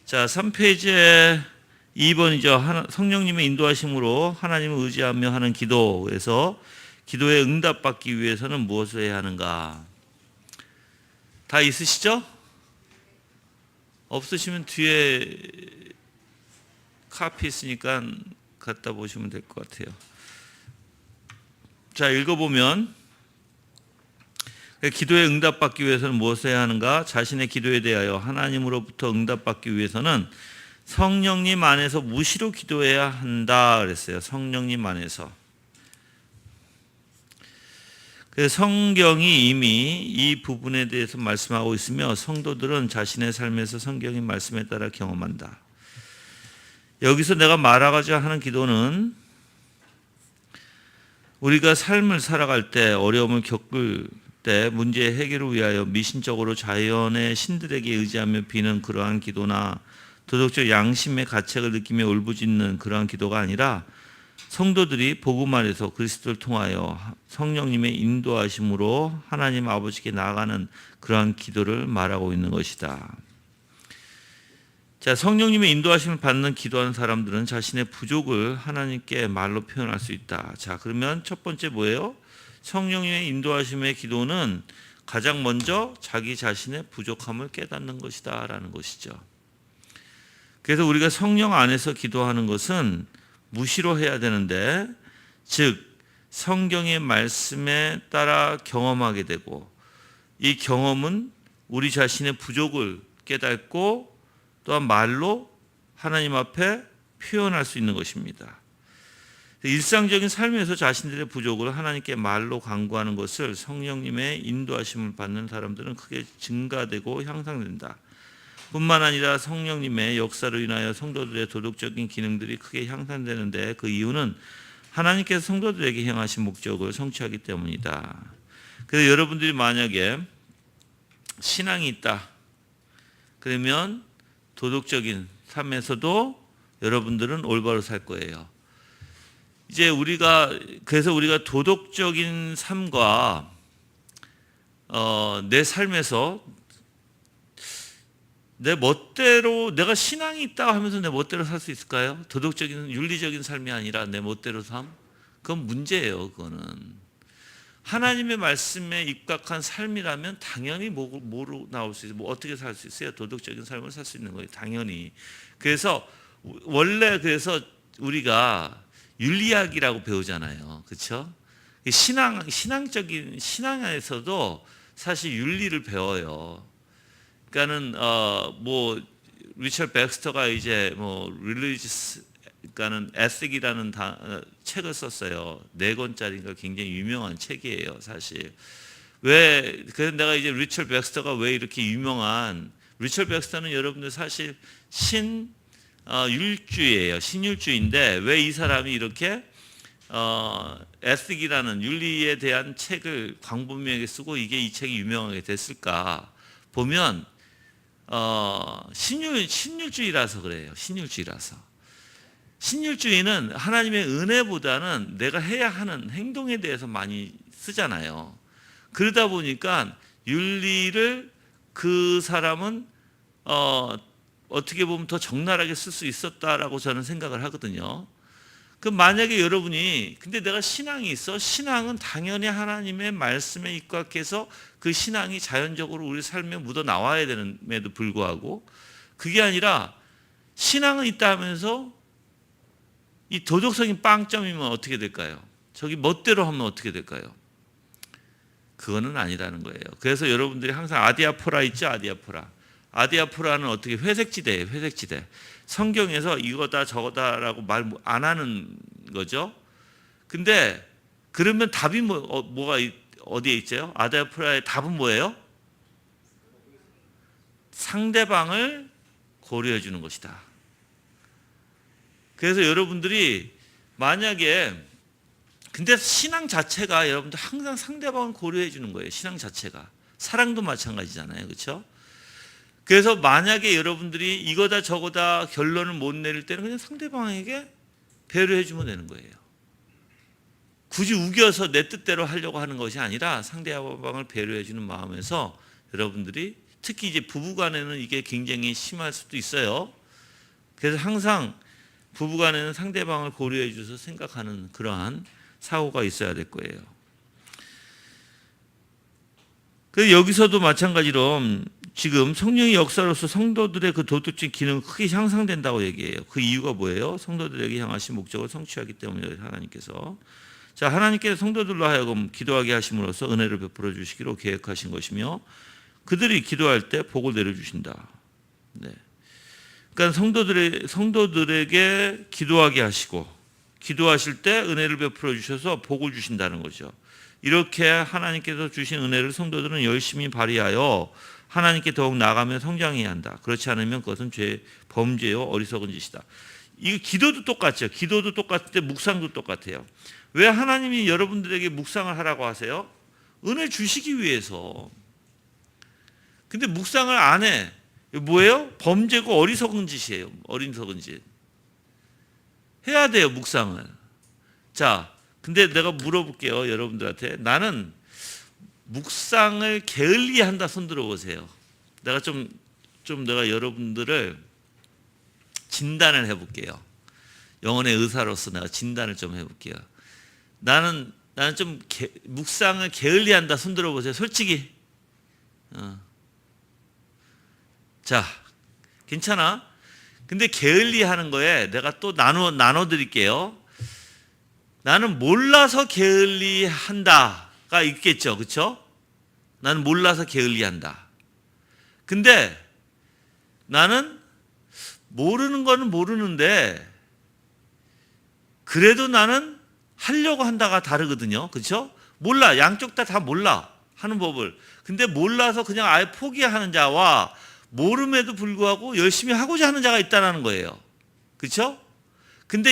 자, 3페이지에 2번이죠. 성령님의 인도하심으로 하나님을 의지하며 하는 기도에서 기도에 응답받기 위해서는 무엇을 해야 하는가? 다 있으시죠? 없으시면 뒤에 카피 있으니까 갖다 보시면 될 것 같아요. 자, 읽어보면 기도에 응답받기 위해서는 무엇을 해야 하는가? 자신의 기도에 대하여 하나님으로부터 응답받기 위해서는 성령님 안에서 무시로 기도해야 한다 그랬어요. 성령님 안에서. 그래서 성경이 이미 이 부분에 대해서 말씀하고 있으며 성도들은 자신의 삶에서 성경의 말씀에 따라 경험한다. 여기서 내가 말하고자 하는 기도는 우리가 삶을 살아갈 때 어려움을 겪을 때 문제의 해결을 위하여 미신적으로 자연의 신들에게 의지하며 비는 그러한 기도나 도덕적 양심의 가책을 느끼며 울부짖는 그러한 기도가 아니라 성도들이 복음 안에서 그리스도를 통하여 성령님의 인도하심으로 하나님 아버지께 나아가는 그러한 기도를 말하고 있는 것이다. 자, 성령님의 인도하심을 받는 기도하는 사람들은 자신의 부족을 하나님께 말로 표현할 수 있다. 자, 그러면 첫 번째 뭐예요? 성령님의 인도하심의 기도는 가장 먼저 자기 자신의 부족함을 깨닫는 것이다 라는 것이죠. 그래서 우리가 성령 안에서 기도하는 것은 무시로 해야 되는데, 즉 성경의 말씀에 따라 경험하게 되고, 이 경험은 우리 자신의 부족을 깨닫고 또한 말로 하나님 앞에 표현할 수 있는 것입니다. 일상적인 삶에서 자신들의 부족을 하나님께 말로 간구하는 것을 성령님의 인도하심을 받는 사람들은 크게 증가되고 향상된다. 뿐만 아니라 성령님의 역사로 인하여 성도들의 도덕적인 기능들이 크게 향상되는데 그 이유는 하나님께서 성도들에게 행하신 목적을 성취하기 때문이다. 그래서 여러분들이 만약에 신앙이 있다 그러면 도덕적인 삶에서도 여러분들은 올바로 살 거예요. 이제 그래서 우리가 도덕적인 삶과 내 삶에서 내 멋대로, 내가 신앙이 있다 하면서 내 멋대로 살 수 있을까요? 도덕적인 윤리적인 삶이 아니라 내 멋대로 삶? 그건 문제예요. 그거는 하나님의 말씀에 입각한 삶이라면 당연히 뭐로 나올 수 있어요? 어떻게 살 수 있어요? 도덕적인 삶을 살 수 있는 거예요. 당연히. 그래서 원래 우리가 윤리학이라고 배우잖아요. 그렇죠? 신앙에서도 사실 윤리를 배워요. 그러니까는 리처드 백스터가 이제 religious, 그러니까는 ethic이라는 책을 썼어요. 4권짜리가 굉장히 유명한 책이에요, 사실. 그래서 내가 이제 리처드 백스터가 왜 이렇게 유명한, 리처드 백스터는 여러분들 사실 율주예요. 신율주인데 왜 이 사람이 이렇게 ethic이라는 윤리에 대한 책을 광범위하게 쓰고 이게 이 책이 유명하게 됐을까 보면 신율주의라서 그래요. 신율주의는 하나님의 은혜보다는 내가 해야 하는 행동에 대해서 많이 쓰잖아요. 그러다 보니까 윤리를 그 사람은 어떻게 보면 더 적나라하게 쓸 수 있었다라고 저는 생각을 하거든요. 그럼 만약에 여러분이 근데 내가 신앙이 있어? 신앙은 당연히 하나님의 말씀에 입각해서 그 신앙이 자연적으로 우리 삶에 묻어 나와야 되는데도 불구하고 그게 아니라 신앙은 있다 하면서 이 도덕적인 빵점이면 어떻게 될까요? 저기 멋대로 하면 어떻게 될까요? 그거는 아니라는 거예요. 그래서 여러분들이 항상 아디아포라 있죠? 아디아포라는 어떻게 회색지대예요. 회색지대. 성경에서 이거다 저거다라고 말 안 하는 거죠. 근데 그러면 답이 뭐가 어디에 있죠? 아디아포라의 답은 뭐예요? 상대방을 고려해 주는 것이다. 그래서 여러분들이 만약에 근데 신앙 자체가 여러분들 항상 상대방을 고려해 주는 거예요. 신앙 자체가. 사랑도 마찬가지잖아요. 그렇죠? 그래서 만약에 여러분들이 이거다 저거다 결론을 못 내릴 때는 그냥 상대방에게 배려해 주면 되는 거예요. 굳이 우겨서 내 뜻대로 하려고 하는 것이 아니라 상대방을 배려해 주는 마음에서 여러분들이 특히 이제 부부간에는 이게 굉장히 심할 수도 있어요. 그래서 항상 부부간에는 상대방을 고려해 줘서 생각하는 그러한 사고가 있어야 될 거예요. 그래서 여기서도 마찬가지로 지금 성령의 역사로서 성도들의 그 도덕적인 기능은 크게 향상된다고 얘기해요. 그 이유가 뭐예요? 성도들에게 향하신 목적을 성취하기 때문에 하나님께서. 자, 하나님께서 성도들로 하여금 기도하게 하심으로써 은혜를 베풀어 주시기로 계획하신 것이며 그들이 기도할 때 복을 내려주신다. 네. 그러니까 성도들에게 기도하게 하시고 기도하실 때 은혜를 베풀어 주셔서 복을 주신다는 거죠. 이렇게 하나님께서 주신 은혜를 성도들은 열심히 발휘하여 하나님께 더욱 나아가며 성장해야 한다. 그렇지 않으면 그것은 범죄요 어리석은 짓이다. 이 기도도 똑같죠. 기도도 똑같은데 묵상도 똑같아요. 왜 하나님이 여러분들에게 묵상을 하라고 하세요? 은혜 주시기 위해서. 근데 묵상을 안 해. 뭐예요? 범죄고 어리석은 짓이에요. 어리석은 짓. 해야 돼요, 묵상을. 자, 근데 내가 물어볼게요, 여러분들한테. 나는 묵상을 게을리한다 손 들어보세요. 내가 내가 여러분들을 진단을 해볼게요. 영혼의 의사로서 내가 진단을 좀 해볼게요. 나는 좀 묵상을 게을리한다 손 들어보세요. 솔직히. 자, 괜찮아? 근데 게을리하는 거에 내가 또 나눠 드릴게요. 나는 몰라서 게을리한다가 있겠죠, 그렇죠? 나는 몰라서 게을리한다. 근데 나는 모르는 거는 모르는데 그래도 나는 하려고 한다가 다르거든요, 그렇죠? 몰라, 양쪽 다 몰라 하는 법을. 근데 몰라서 그냥 아예 포기하는 자와 모름에도 불구하고 열심히 하고자 하는 자가 있다는 거예요. 그렇죠? 근데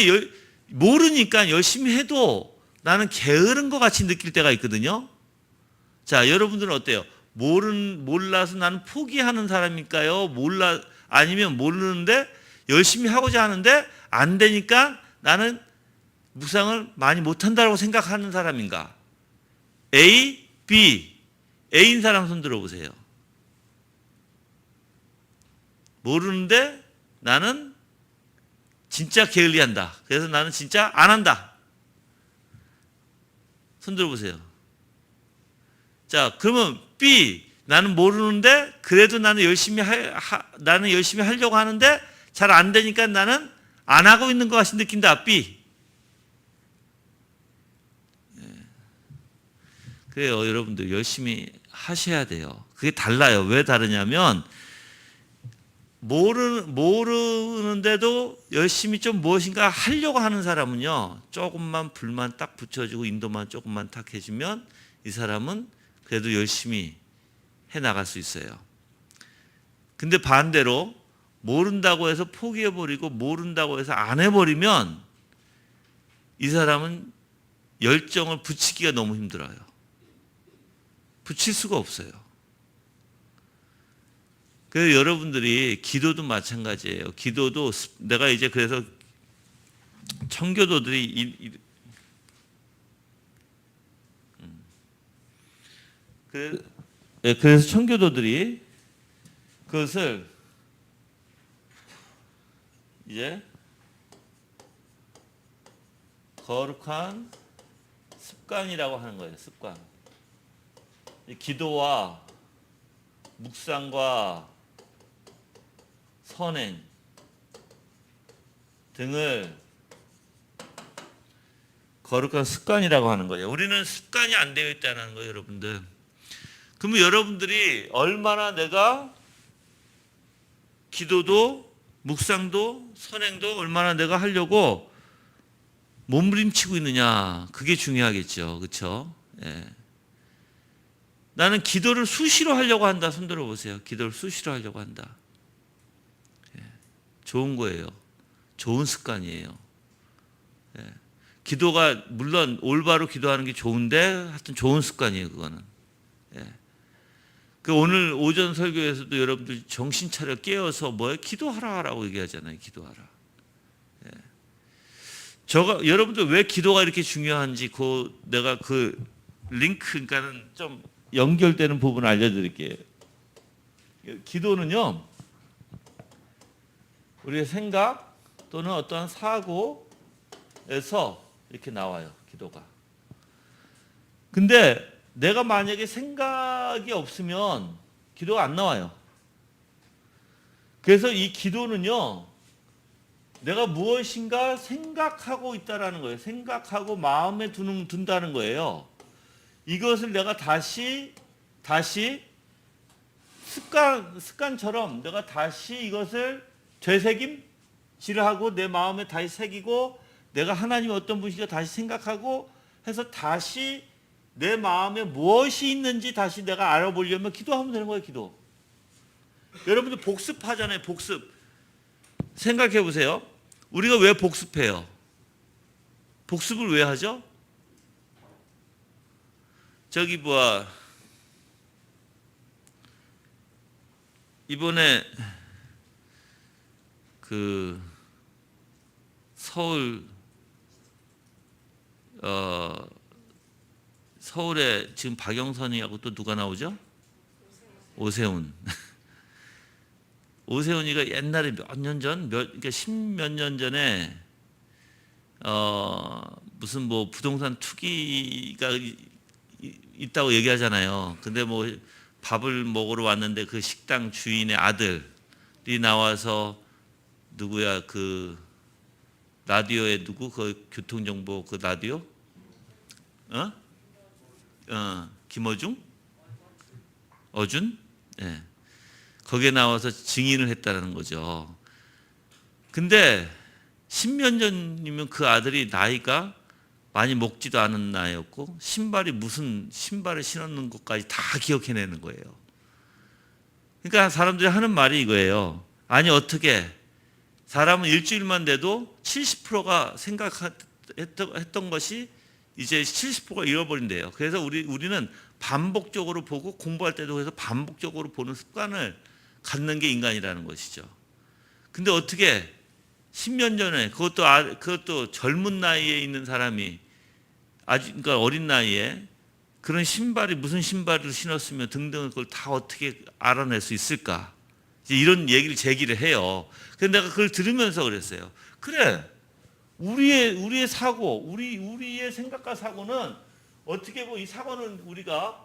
모르니까 열심히 해도 나는 게으른 것 같이 느낄 때가 있거든요. 자, 여러분들은 어때요? 몰라서 나는 포기하는 사람일까요? 아니면 모르는데 열심히 하고자 하는데 안 되니까 나는 묵상을 많이 못한다고 생각하는 사람인가? A, B. A인 사람 손 들어보세요. 모르는데 나는 진짜 게을리한다. 그래서 나는 진짜 안 한다. 손 들어보세요. 자, 그러면 B, 나는 모르는데 그래도 나는 열심히 하려고 하는데 잘 안 되니까 나는 안 하고 있는 것 같이 느낀다. B. 그래요, 여러분들 열심히 하셔야 돼요. 그게 달라요. 왜 다르냐면 모르는데도 열심히 좀 무엇인가 하려고 하는 사람은요, 조금만 불만 딱 붙여주고 인도만 조금만 딱 해주면 이 사람은 그래도 열심히 해나갈 수 있어요. 근데 반대로 모른다고 해서 포기해버리고 모른다고 해서 안 해버리면 이 사람은 열정을 붙이기가 너무 힘들어요. 붙일 수가 없어요. 그래서 여러분들이 기도도 마찬가지예요. 기도도 내가 이제 그래서 청교도들이 그래서 청교도들이 그것을 이제 거룩한 습관이라고 하는 거예요. 습관. 기도와 묵상과 선행 등을 거룩한 습관이라고 하는 거예요. 우리는 습관이 안 되어 있다는 거예요, 여러분들. 그러면 여러분들이 얼마나 내가 기도도 묵상도 선행도 얼마나 내가 하려고 몸부림치고 있느냐, 그게 중요하겠죠. 그렇죠? 예. 나는 기도를 수시로 하려고 한다. 손 들어보세요. 기도를 수시로 하려고 한다. 예. 좋은 거예요. 좋은 습관이에요. 예. 기도가 물론 올바로 기도하는 게 좋은데 하여튼 좋은 습관이에요. 그거는. 예. 그 오늘 오전 설교에서도 여러분들 정신 차려 깨어서 뭐예요? 기도하라라고 얘기하잖아요. 기도하라. 예. 여러분들 왜 기도가 이렇게 중요한지 내가 그 링크, 그러니까는 좀 연결되는 부분을 알려드릴게요. 기도는요, 우리의 생각 또는 어떠한 사고에서 이렇게 나와요, 기도가. 근데 내가 만약에 생각이 없으면 기도가 안 나와요. 그래서 이 기도는요, 내가 무엇인가 생각하고 있다라는 거예요. 생각하고 마음에 둔다는 거예요. 이것을 내가 다시 습관처럼 내가 다시 이것을 되새김질을 하고 내 마음에 다시 새기고, 내가 하나님이 어떤 분이신가 다시 생각하고 해서 다시 내 마음에 무엇이 있는지 다시 내가 알아보려면 기도하면 되는 거예요. 기도. 여러분들 복습하잖아요. 복습. 생각해 보세요. 우리가 왜 복습해요? 복습을 왜 하죠? 저기 이번에 그 서울에 지금 박영선이하고 또 누가 나오죠? 오세훈. 오세훈이가 옛날에 몇 년 전, 그러니까 10몇 년 전에 무슨 뭐 부동산 투기가 있다고 얘기하잖아요. 근데 뭐 밥을 먹으러 왔는데 그 식당 주인의 아들이 나와서 누구야, 그 라디오에 누구, 그 교통정보 그 라디오? 김어중? 어준? 예. 거기에 나와서 증인을 했다는 거죠. 근데 10년 전이면 그 아들이 나이가 많이 먹지도 않은 나이였고, 무슨 신발을 신었는 것까지 다 기억해내는 거예요. 그러니까 사람들이 하는 말이 이거예요. 아니 어떻게 사람은 일주일만 돼도 70%가 생각했던 것이 이제 70%가 잃어버린대요. 그래서 우리는 반복적으로 보고, 공부할 때도 그래서 반복적으로 보는 습관을 갖는 게 인간이라는 것이죠. 근데 어떻게 10년 전에 그것도 젊은 나이에 있는 사람이 그러니까 어린 나이에 그런 무슨 신발을 신었으면 등등 그걸 다 어떻게 알아낼 수 있을까? 이제 이런 얘기를 제기를 해요. 그래서 내가 그걸 들으면서 그랬어요. 그래, 우리의 사고, 우리의 생각과 사고는 어떻게 보면 이 사고는 우리가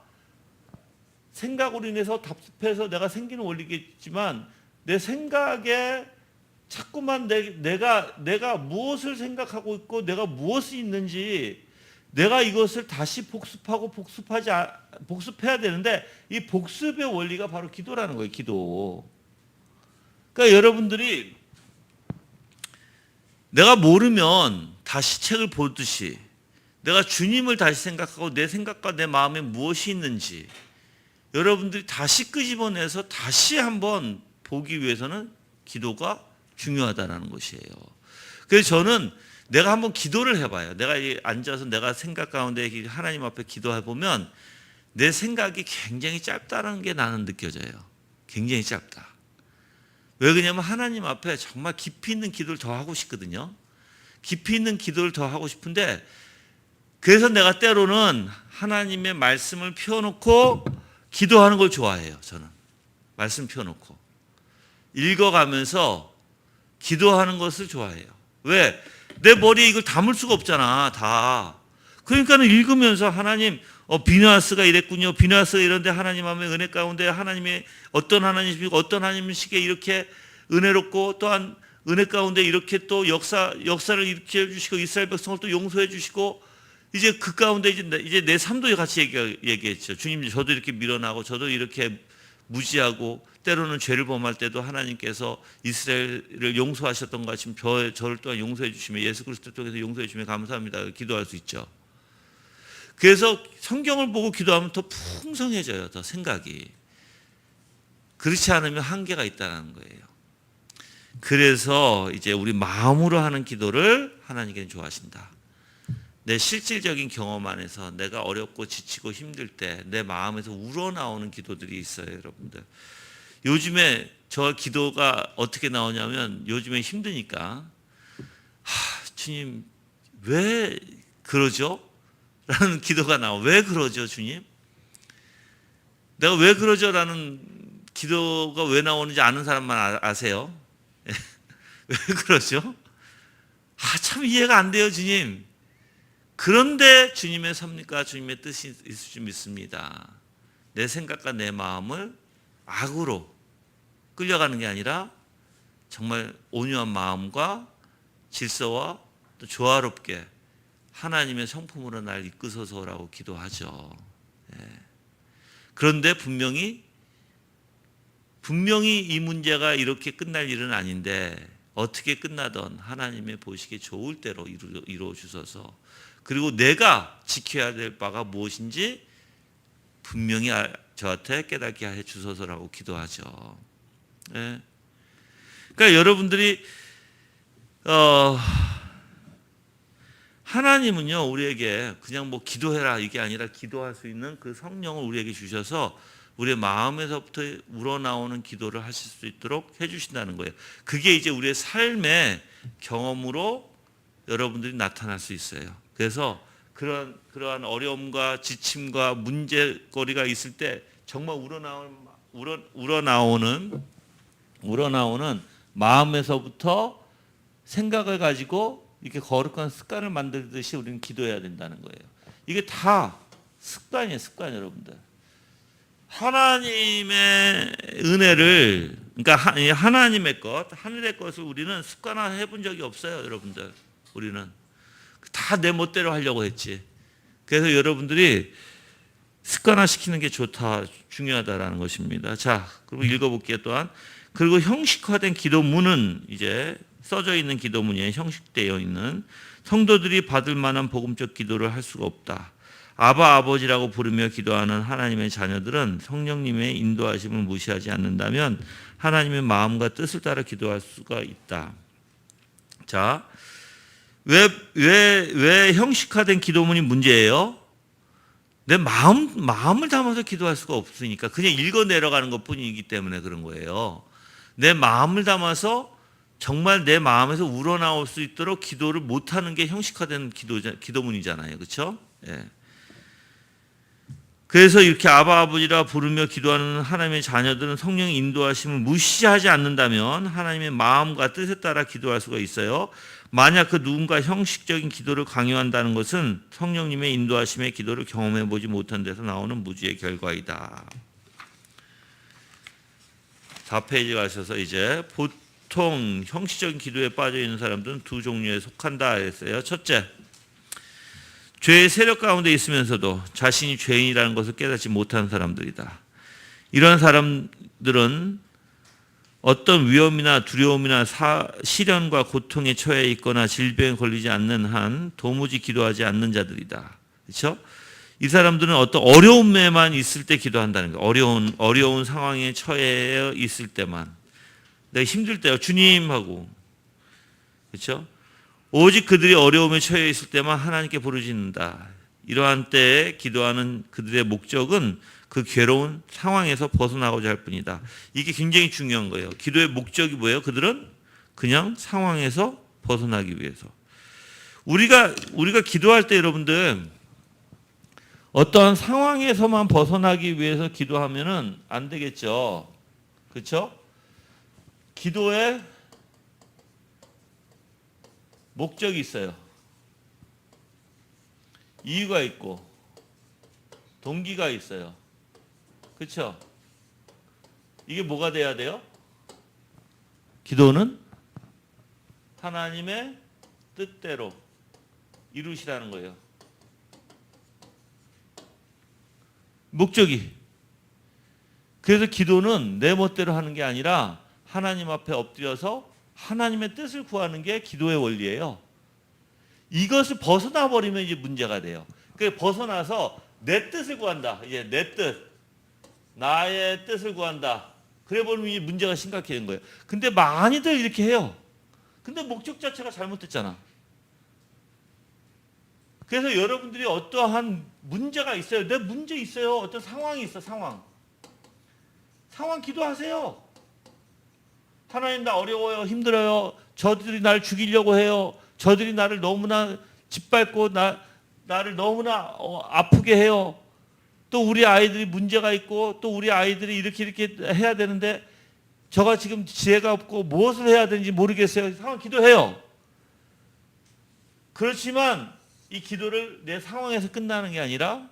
생각으로 인해서 답습해서 내가 생기는 원리겠지만, 내 생각에 자꾸만 내가 무엇을 생각하고 있고 내가 무엇이 있는지 내가 이것을 다시 복습해야 되는데, 이 복습의 원리가 바로 기도라는 거예요. 기도. 그러니까 여러분들이 내가 모르면 다시 책을 보듯이 내가 주님을 다시 생각하고 내 생각과 내 마음에 무엇이 있는지 여러분들이 다시 끄집어내서 다시 한번 보기 위해서는 기도가 중요하다는 것이에요. 그래서 저는 내가 한번 기도를 해봐요. 내가 앉아서 내가 생각 가운데 하나님 앞에 기도해보면 내 생각이 굉장히 짧다는 게 나는 느껴져요. 굉장히 짧다. 왜 그러냐면 하나님 앞에 정말 깊이 있는 기도를 더 하고 싶거든요. 깊이 있는 기도를 더 하고 싶은데, 그래서 내가 때로는 하나님의 말씀을 펴놓고 기도하는 걸 좋아해요. 저는 말씀 펴놓고 읽어가면서 기도하는 것을 좋아해요. 왜? 내 머리에 이걸 담을 수가 없잖아, 다. 그러니까는 읽으면서 하나님, 비누아스가 이랬군요. 비누아스가 이런데 하나님 하면 은혜 가운데 하나님의 어떤 하나님이시고 어떤 하나님이시기에 이렇게 은혜롭고, 또한 은혜 가운데 이렇게 또 역사를 일으켜 주시고 이스라엘 백성을 또 용서해 주시고, 이제 그 가운데 이제 내 삶도 같이 얘기했죠. 주님, 저도 이렇게 밀어나고 저도 이렇게 무지하고 때로는 죄를 범할 때도 하나님께서 이스라엘을 용서하셨던 것 같이 저를 또한 용서해 주시면, 예수 그리스도 통해서 용서해 주시면 감사합니다. 기도할 수 있죠. 그래서 성경을 보고 기도하면 더 풍성해져요. 더 생각이. 그렇지 않으면 한계가 있다는 거예요. 그래서 이제 우리 마음으로 하는 기도를 하나님께는 좋아하신다. 내 실질적인 경험 안에서 내가 어렵고 지치고 힘들 때 내 마음에서 우러나오는 기도들이 있어요, 여러분들. 요즘에 저 기도가 어떻게 나오냐면, 요즘에 힘드니까 주님 왜 그러죠? 라는 기도가 나와. 왜 그러죠, 주님? 내가 왜 그러죠? 라는 기도가 왜 나오는지 아는 사람만 아세요? 왜 그러죠? 참 이해가 안 돼요, 주님. 그런데 주님의 섭리가 주님의 뜻이 있을 줄 믿습니다. 내 생각과 내 마음을 악으로 끌려가는 게 아니라 정말 온유한 마음과 질서와 또 조화롭게 하나님의 성품으로 날 이끄소서라고 기도하죠. 그런데 분명히 이 문제가 이렇게 끝날 일은 아닌데 어떻게 끝나던 하나님의 보시기에 좋을 대로 이루어 주소서. 그리고 내가 지켜야 될 바가 무엇인지 분명히 저한테 깨닫게 해 주소서라고 기도하죠. 예. 그러니까 여러분들이 하나님은요 우리에게 그냥 뭐 기도해라 이게 아니라 기도할 수 있는 그 성령을 우리에게 주셔서 우리의 마음에서부터 우러나오는 기도를 하실 수 있도록 해주신다는 거예요. 그게 이제 우리의 삶의 경험으로 여러분들이 나타날 수 있어요. 그래서 그러한 어려움과 지침과 문제거리가 있을 때 정말 우러나오는 마음에서부터 생각을 가지고 이렇게 거룩한 습관을 만들듯이 우리는 기도해야 된다는 거예요. 이게 다 습관이에요, 습관 여러분들. 하나님의 은혜를 그러니까 하나님의 것, 하늘의 것을 우리는 습관화해 본 적이 없어요, 여러분들. 우리는 다 내 멋대로 하려고 했지. 그래서 여러분들이 습관화시키는 게 좋다, 중요하다라는 것입니다. 자, 그리고 읽어볼게요 또한. 그리고 형식화된 기도문은 이제 써져 있는 기도문이에요. 형식되어 있는 성도들이 받을 만한 복음적 기도를 할 수가 없다. 아바 아버지라고 부르며 기도하는 하나님의 자녀들은 성령님의 인도하심을 무시하지 않는다면 하나님의 마음과 뜻을 따라 기도할 수가 있다. 자, 왜 형식화된 기도문이 문제예요? 내 마음을 담아서 기도할 수가 없으니까 그냥 읽어 내려가는 것 뿐이기 때문에 그런 거예요. 내 마음을 담아서 정말 내 마음에서 우러나올 수 있도록 기도를 못하는 게 형식화된 기도문이잖아요. 그렇죠? 예. 그래서 이렇게 아바 아버지라 부르며 기도하는 하나님의 자녀들은 성령의 인도하심을 무시하지 않는다면 하나님의 마음과 뜻에 따라 기도할 수가 있어요. 만약 그 누군가 형식적인 기도를 강요한다는 것은 성령님의 인도하심의 기도를 경험해 보지 못한 데서 나오는 무지의 결과이다. 4페이지 가셔서 이제 보통 형식적인 기도에 빠져 있는 사람들은 두 종류에 속한다 했어요. 첫째, 죄의 세력 가운데 있으면서도 자신이 죄인이라는 것을 깨닫지 못하는 사람들이다. 이런 사람들은 어떤 위험이나 두려움이나 시련과 고통에 처해 있거나 질병에 걸리지 않는 한 도무지 기도하지 않는 자들이다. 그렇죠? 이 사람들은 어떤 어려움에만 있을 때 기도한다는 거예요. 어려운 상황에 처해 있을 때만. 내가 힘들 때요. 주님 하고. 그렇죠? 오직 그들이 어려움에 처해 있을 때만 하나님께 부르짖는다. 이러한 때에 기도하는 그들의 목적은 그 괴로운 상황에서 벗어나고자 할 뿐이다. 이게 굉장히 중요한 거예요. 기도의 목적이 뭐예요? 그들은 그냥 상황에서 벗어나기 위해서. 우리가 기도할 때 여러분들 어떠한 상황에서만 벗어나기 위해서 기도하면은 안 되겠죠. 그렇죠? 기도에 목적이 있어요. 이유가 있고 동기가 있어요. 그렇죠? 이게 뭐가 돼야 돼요? 기도는 하나님의 뜻대로 이루시라는 거예요. 목적이. 그래서 기도는 내 멋대로 하는 게 아니라 하나님 앞에 엎드려서 하나님의 뜻을 구하는 게 기도의 원리예요. 이것을 벗어나 버리면 이제 문제가 돼요. 그 벗어나서 내 뜻을 구한다. 이제 내 뜻, 나의 뜻을 구한다. 그래 버리면 이제 문제가 심각해진 거예요. 근데 많이들 이렇게 해요. 근데 목적 자체가 잘못됐잖아. 그래서 여러분들이 어떠한 문제가 있어요. 내 문제 있어요. 어떤 상황이 있어, 상황 기도하세요. 하나님 나 어려워요. 힘들어요. 저들이 날 죽이려고 해요. 저들이 나를 너무나 짓밟고 나를 너무나 아프게 해요. 또 우리 아이들이 문제가 있고 또 우리 아이들이 이렇게 해야 되는데 저가 지금 지혜가 없고 무엇을 해야 되는지 모르겠어요. 상황 기도해요. 그렇지만 이 기도를 내 상황에서 끝나는 게 아니라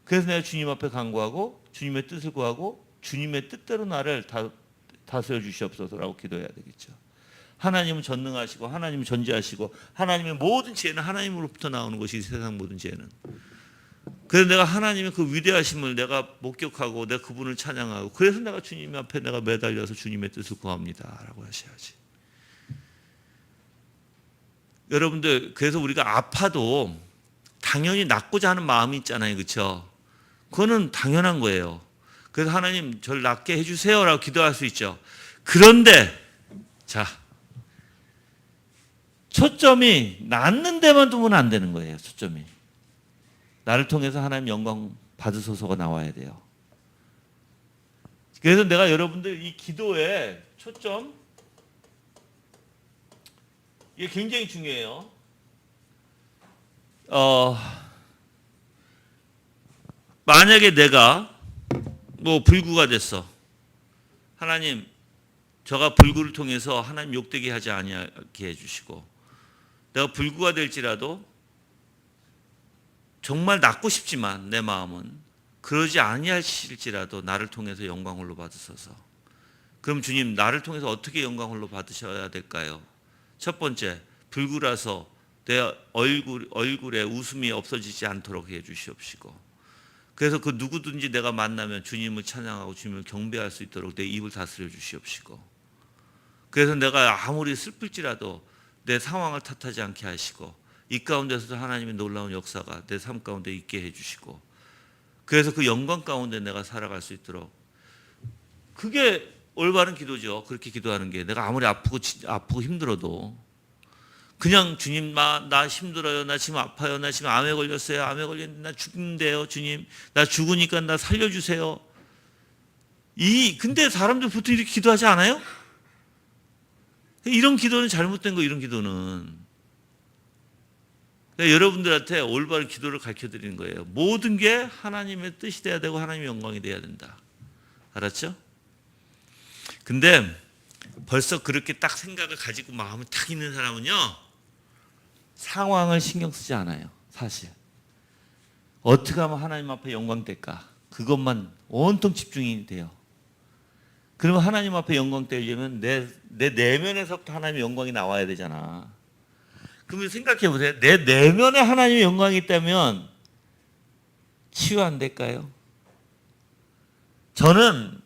그래서 내가 주님 앞에 간구하고 주님의 뜻을 구하고 주님의 뜻대로 나를 다스려 주시옵소서라고 기도해야 되겠죠. 하나님은 전능하시고 하나님은 전지하시고 하나님의 모든 지혜는 하나님으로부터 나오는 것이 세상 모든 지혜는. 그래서 내가 하나님의 그 위대하심을 내가 목격하고 내가 그분을 찬양하고 그래서 내가 주님 앞에 내가 매달려서 주님의 뜻을 구합니다 라고 하셔야지. 여러분들 그래서 우리가 아파도 당연히 낫고자 하는 마음이 있잖아요. 그렇죠? 그거는 당연한 거예요. 그래서 하나님 저를 낫게 해주세요 라고 기도할 수 있죠. 그런데 자 초점이 낫는 데만 두면 안 되는 거예요. 초점이 나를 통해서 하나님 영광 받으소서가 나와야 돼요. 그래서 내가 여러분들 이 기도의 초점 이게 굉장히 중요해요. 만약에 내가 뭐 불구가 됐어. 하나님 저가 불구를 통해서 하나님 욕되게 하지 아니하게 해주시고 내가 불구가 될지라도 정말 낫고 싶지만 내 마음은 그러지 아니하실지라도 나를 통해서 영광 홀로 받으소서. 그럼 주님 나를 통해서 어떻게 영광 홀로 받으셔야 될까요? 첫 번째 불구라서 내 얼굴에 웃음이 없어지지 않도록 해 주시옵시고 그래서 그 누구든지 내가 만나면 주님을 찬양하고 주님을 경배할 수 있도록 내 입을 다스려 주시옵시고 그래서 내가 아무리 슬플지라도 내 상황을 탓하지 않게 하시고 이 가운데서도 하나님의 놀라운 역사가 내 삶 가운데 있게 해주시고 그래서 그 영광 가운데 내가 살아갈 수 있도록 그게 올바른 기도죠. 그렇게 기도하는 게 내가 아무리 아프고 힘들어도 그냥 주님 나 힘들어요. 나 지금 아파요. 나 지금 암에 걸렸어요. 암에 걸렸는데 나 죽는데요. 주님 나 죽으니까 나 살려주세요. 근데 사람들 보통 이렇게 기도하지 않아요? 이런 기도는 잘못된 거. 이런 기도는 그러니까 여러분들한테 올바른 기도를 가르쳐드리는 거예요. 모든 게 하나님의 뜻이 돼야 되고 하나님의 영광이 돼야 된다. 알았죠? 근데 벌써 그렇게 딱 생각을 가지고 마음을 탁 있는 사람은요 상황을 신경 쓰지 않아요. 사실 어떻게 하면 하나님 앞에 영광 될까 그것만 온통 집중이 돼요. 그러면 하나님 앞에 영광 되려면 내 내면에서부터 하나님의 영광이 나와야 되잖아. 그러면 생각해 보세요. 내 내면에 하나님의 영광이 있다면 치유 안 될까요? 저는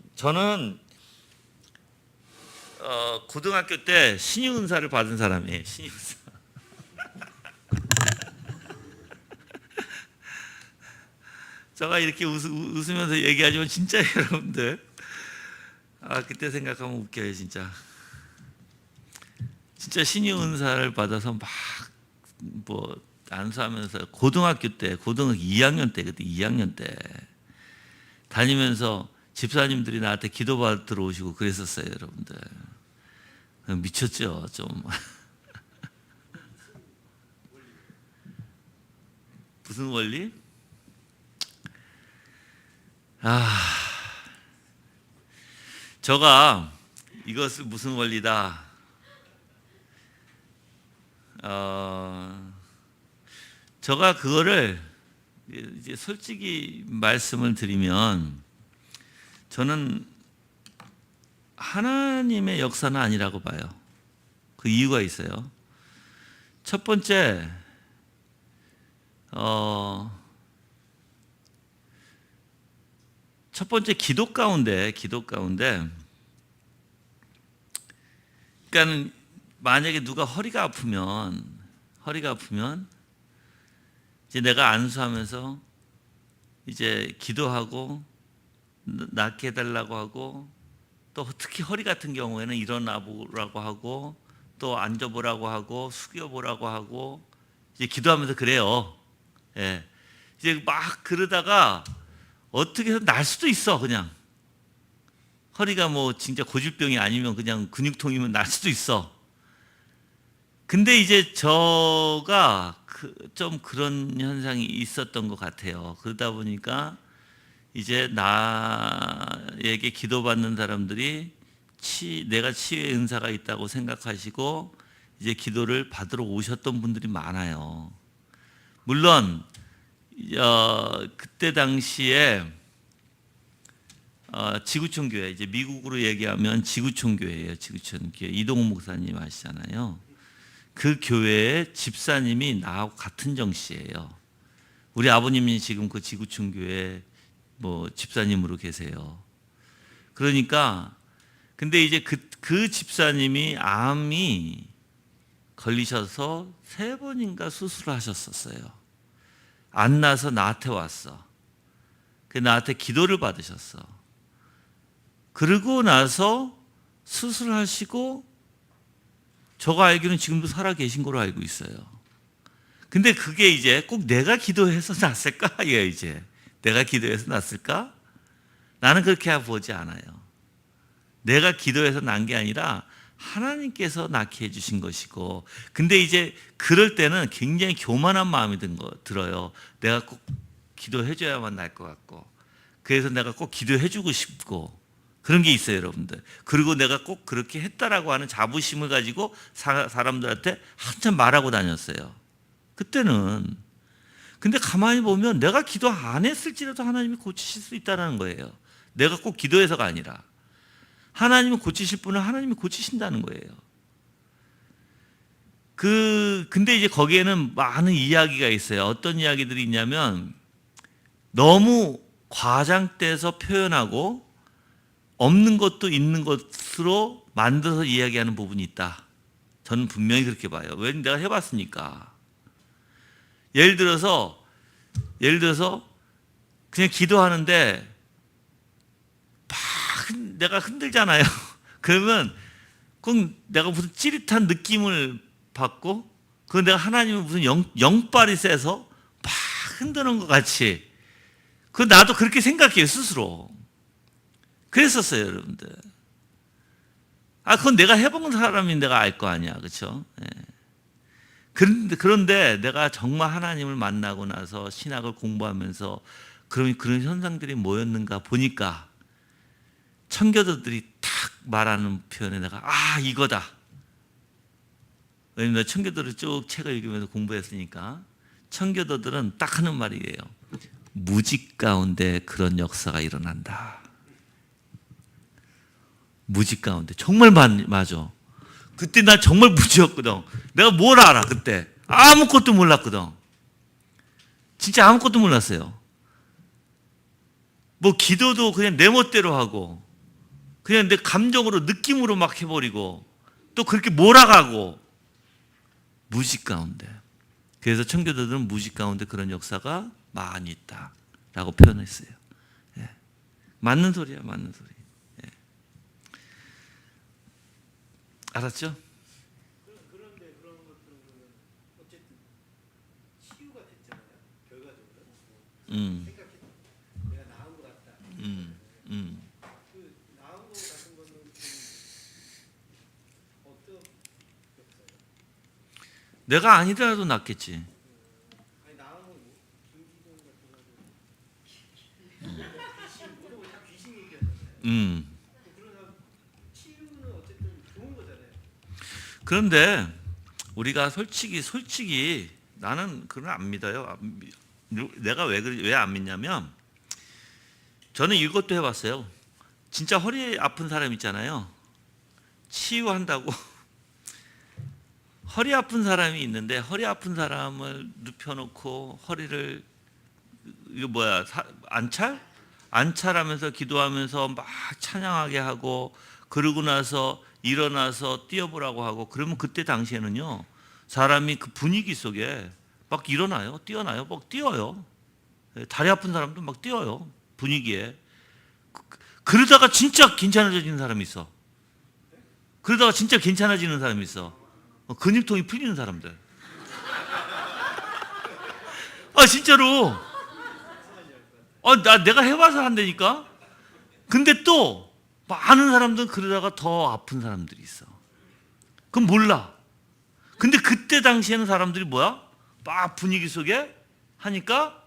고등학교 때 신유 은사를 받은 사람이에요. 신유 은사. 제가 이렇게 웃으면서 얘기하지만 진짜 여러분들 그때 생각하면 웃겨요. 진짜 신유 은사를 받아서 막 뭐 안수하면서 고등학교 2학년 때 그때 2학년 때 다니면서 집사님들이 나한테 기도받으러 오시고 그랬었어요. 여러분들 미쳤죠 좀. 무슨 원리? 저가 이것을 무슨 원리다. 저가 그거를 이제 솔직히 말씀을 드리면 저는 하나님의 역사는 아니라고 봐요. 그 이유가 있어요. 첫 번째, 기도 가운데 그러니까 만약에 누가 허리가 아프면 이제 내가 안수하면서 이제 기도하고 낫게 해달라고 하고 또 특히 허리 같은 경우에는 일어나 보라고 하고 또 앉아보라고 하고 숙여보라고 하고 이제 기도하면서 그래요. 예. 이제 막 그러다가 어떻게 해서 날 수도 있어. 그냥 허리가 뭐 진짜 고질병이 아니면 그냥 근육통이면 날 수도 있어. 근데 이제 저가 좀 그런 현상이 있었던 것 같아요. 그러다 보니까 이제 나에게 기도받는 사람들이 내가 치유의 은사가 있다고 생각하시고 이제 기도를 받으러 오셨던 분들이 많아요. 물론 그때 당시에 지구촌 교회, 이제 미국으로 얘기하면 지구촌 교회예요. 지구촌 교회 이동훈 목사님 아시잖아요. 그 교회의 집사님이 나하고 같은 정씨예요. 우리 아버님이 지금 그 지구촌 교회 집사님으로 계세요. 그러니까 근데 이제 그 집사님이 암이 걸리셔서 3번인가 수술을 하셨었어요. 안 나서 나한테 왔어. 나한테 기도를 받으셨어. 그러고 나서 수술하시고 저가 알기로는 지금도 살아 계신 걸로 알고 있어요. 근데 그게 이제 꼭 내가 기도해서 났을까? 이제 내가 기도해서 났을까? 나는 그렇게 보지 않아요. 내가 기도해서 난 게 아니라 하나님께서 낳게 해주신 것이고, 근데 이제 그럴 때는 굉장히 교만한 마음이 들어요. 내가 꼭 기도해줘야만 날 것 같고, 그래서 내가 꼭 기도해주고 싶고, 그런 게 있어요, 여러분들. 그리고 내가 꼭 그렇게 했다라고 하는 자부심을 가지고 사람들한테 한참 말하고 다녔어요. 그때는. 근데 가만히 보면 내가 기도 안 했을지라도 하나님이 고치실 수 있다는 거예요. 내가 꼭 기도해서가 아니라. 하나님이 고치실 분은 하나님이 고치신다는 거예요. 근데 이제 거기에는 많은 이야기가 있어요. 어떤 이야기들이 있냐면 너무 과장돼서 표현하고 없는 것도 있는 것으로 만들어서 이야기하는 부분이 있다. 저는 분명히 그렇게 봐요. 왜? 내가 해봤으니까. 예를 들어서 그냥 기도하는데 내가 흔들잖아요. 그러면 꼭 내가 무슨 찌릿한 느낌을 받고, 그건 내가 하나님은 무슨 영빨이 세서 막 흔드는 것 같이, 나도 그렇게 생각해요, 스스로. 그랬었어요, 여러분들. 그건 내가 해본 사람인 내가 알 거 아니야, 그렇죠? 그런데 내가 정말 하나님을 만나고 나서 신학을 공부하면서 그런 현상들이 뭐였는가 보니까 청교도들이 탁 말하는 표현에 내가 이거다. 왜냐면 내가 청교도를 쭉 책을 읽으면서 공부했으니까 청교도들은 딱 하는 말이에요. 무직 가운데 그런 역사가 일어난다. 무직 가운데. 정말 맞아. 그때 나 정말 무지였거든. 내가 뭘 알아 그때. 아무것도 몰랐거든. 진짜 아무것도 몰랐어요. 기도도 그냥 내 멋대로 하고 그냥 내 감정으로 느낌으로 막 해버리고 또 그렇게 몰아가고 무직 가운데. 그래서 청교도들은 무직 가운데 그런 역사가 많이 있다라고 표현했어요. 예. 맞는 소리야, 맞는 소리. 예. 알았죠? 그런데 그런 것들은 어쨌든 치유가 됐잖아요. 결과적으로. 생각해 내가 나은 것 같다. 그 나은 것 같은 거는 어떻게 내가 아니더라도 낫겠지. 아니 나은 건 김기동 같은 거는 모든 거다 귀신 얘기였잖아요. 그러나 치유는 어쨌든 좋은 거잖아요. 그런데 우리가 솔직히 나는 그걸 안 믿어요. 내가 왜 안 믿냐면 저는 이것도 해봤어요. 진짜 허리 아픈 사람 있잖아요. 치유한다고 허리 아픈 사람이 있는데 허리 아픈 사람을 눕혀놓고 허리를 안찰하면서 기도하면서 막 찬양하게 하고 그러고 나서 일어나서 뛰어보라고 하고 그러면 그때 당시에는요 사람이 그 분위기 속에 막 일어나요, 뛰어나요, 막 뛰어요. 다리 아픈 사람도 막 뛰어요 분위기에. 그러다가 진짜 괜찮아지는 사람이 있어. 그러다가 진짜 괜찮아지는 사람이 있어. 근육통이 풀리는 사람들. 진짜로. 내가 해봐서 한다니까. 근데 또 많은 사람들은 그러다가 더 아픈 사람들이 있어. 그럼 몰라. 근데 그때 당시에는 사람들이 뭐야? 막 분위기 속에 하니까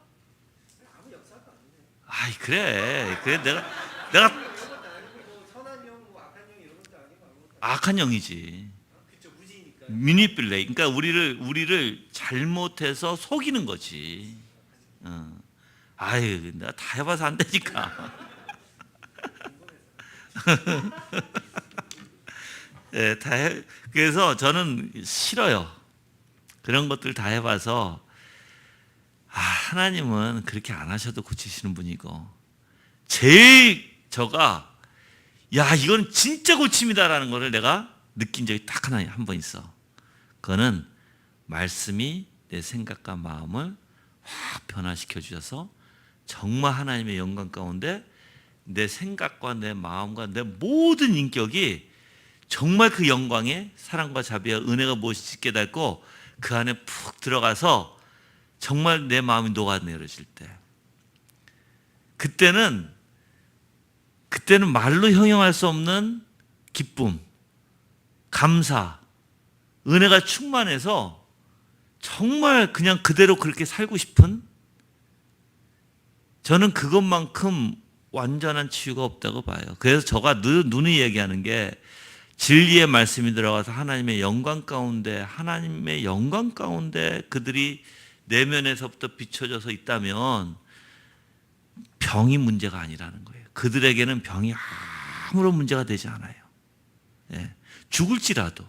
아이 그래 내가 이런 것도 아니고 뭐 선한 영, 뭐 악한 영 이런 것도 아니고 아무것도 악한 영이지. 그쵸 무지니까. 미니플레이. 그러니까 우리를 잘못해서 속이는 거지. 아유, 내가 다 해봐서 안 되니까. 네, 그래서 저는 싫어요. 그런 것들 다 해봐서 하나님은 그렇게 안 하셔도 고치시는 분이고, 제일 저가 야 이건 진짜 고침이다라는 것을 내가 느낀 적이 딱 한 번 있어. 그거는 말씀이 내 생각과 마음을 확 변화시켜 주셔서 정말 하나님의 영광 가운데 내 생각과 내 마음과 내 모든 인격이 정말 그 영광에 사랑과 자비와 은혜가 무엇인지 깨닫고 그 안에 푹 들어가서 정말 내 마음이 녹아내려질 때, 그때는 말로 형용할 수 없는 기쁨, 감사, 은혜가 충만해서 정말 그냥 그대로 그렇게 살고 싶은, 저는 그것만큼 완전한 치유가 없다고 봐요. 그래서 저가 누누이 얘기하는 게, 진리의 말씀이 들어가서 하나님의 영광 가운데 그들이 내면에서부터 비춰져서 있다면 병이 문제가 아니라는 거예요. 그들에게는 병이 아무런 문제가 되지 않아요. 예. 죽을지라도,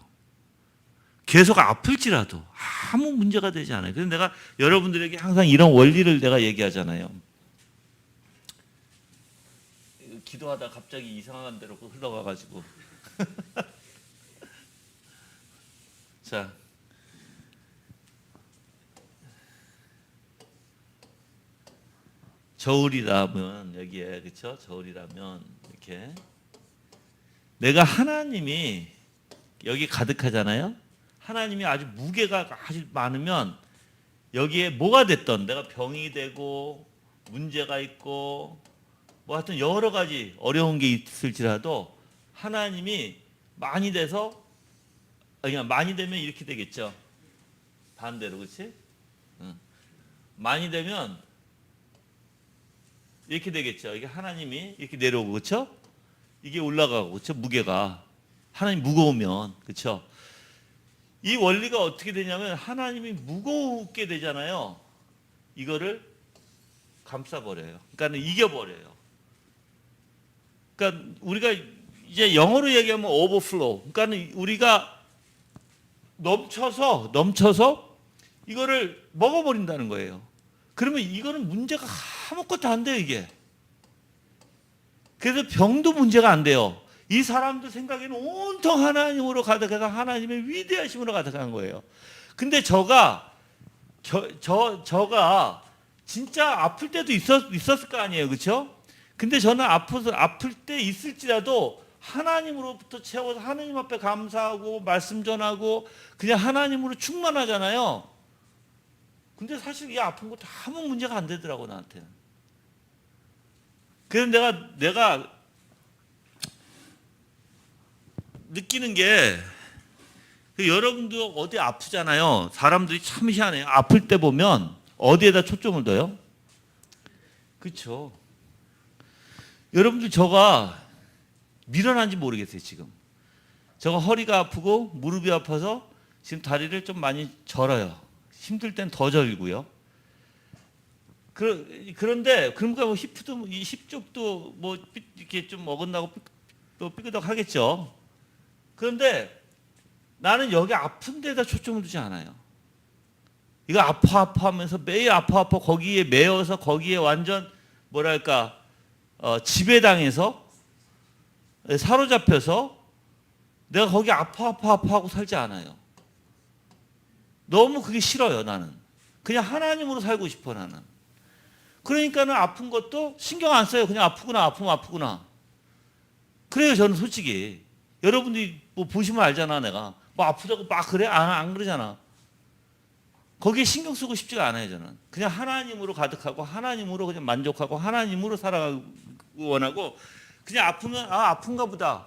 계속 아플지라도 아무 문제가 되지 않아요. 그래서 내가 여러분들에게 항상 이런 원리를 내가 얘기하잖아요. 기도하다 갑자기 이상한 데로 흘러가가지고 자, 저울이라면 여기에, 그렇죠? 저울이라면 이렇게 내가 하나님이 여기 가득하잖아요. 하나님이 아주 무게가 아주 많으면 여기에 뭐가 됐던, 내가 병이 되고 문제가 있고 뭐 하여튼 여러 가지 어려운 게 있을지라도 하나님이 많이 돼서, 그냥 많이 되면 이렇게 되겠죠. 반대로, 그렇지? 많이 되면 이렇게 되겠죠. 이게 하나님이 이렇게 내려오고, 그렇죠? 이게 올라가고, 그렇죠? 무게가 하나님 무거우면, 그렇죠? 이 원리가 어떻게 되냐면 하나님이 무겁게 되잖아요. 이거를 감싸버려요. 그러니까 이겨버려요. 그러니까 우리가 이제 영어로 얘기하면 overflow. 그러니까 우리가 넘쳐서 이거를 먹어버린다는 거예요. 그러면 이거는 문제가 아무것도 안 돼요, 이게. 그래서 병도 문제가 안 돼요. 이 사람들 생각에는 온통 하나님으로 가득해서 하나님의 위대하심으로 가득한 거예요. 근데 저가 진짜 아플 때도 있었을 거 아니에요, 그렇죠? 근데 저는 아플 때 있을지라도 하나님으로부터 채워서 하나님 앞에 감사하고 말씀 전하고 그냥 하나님으로 충만하잖아요. 근데 사실 이 아픈 것도 아무 문제가 안 되더라고, 나한테는. 그래서 내가 느끼는 게, 여러분도 어디 아프잖아요. 사람들이 참 희한해요. 아플 때 보면 어디에다 초점을 둬요? 그렇죠. 여러분들 저가 밀어난지 모르겠어요, 지금. 저가 허리가 아프고 무릎이 아파서 지금 다리를 좀 많이 절어요. 힘들 땐 더 절고요. 그런데 그러니까 뭐 힙 쪽도 뭐 이렇게 좀 어긋나고 또 삐그덕 하겠죠. 그런데 나는 여기 아픈 데다 초점을 두지 않아요. 이거 아파하면서 매일 아파 거기에 매여서 거기에 완전 뭐랄까 지배당해서 사로잡혀서 내가 거기 아파하고 살지 않아요. 너무 그게 싫어요, 나는. 그냥 하나님으로 살고 싶어, 나는. 그러니까는 아픈 것도 신경 안 써요. 그냥 아프구나, 아프면 아프구나. 그래요, 저는 솔직히. 여러분들이 뭐 보시면 알잖아, 내가. 뭐 아프다고 막 그래? 안 그러잖아. 거기에 신경 쓰고 싶지가 않아요, 저는. 그냥 하나님으로 가득하고 하나님으로 그냥 만족하고 하나님으로 살아가고 원하고, 그냥 아프면 아픈가 보다.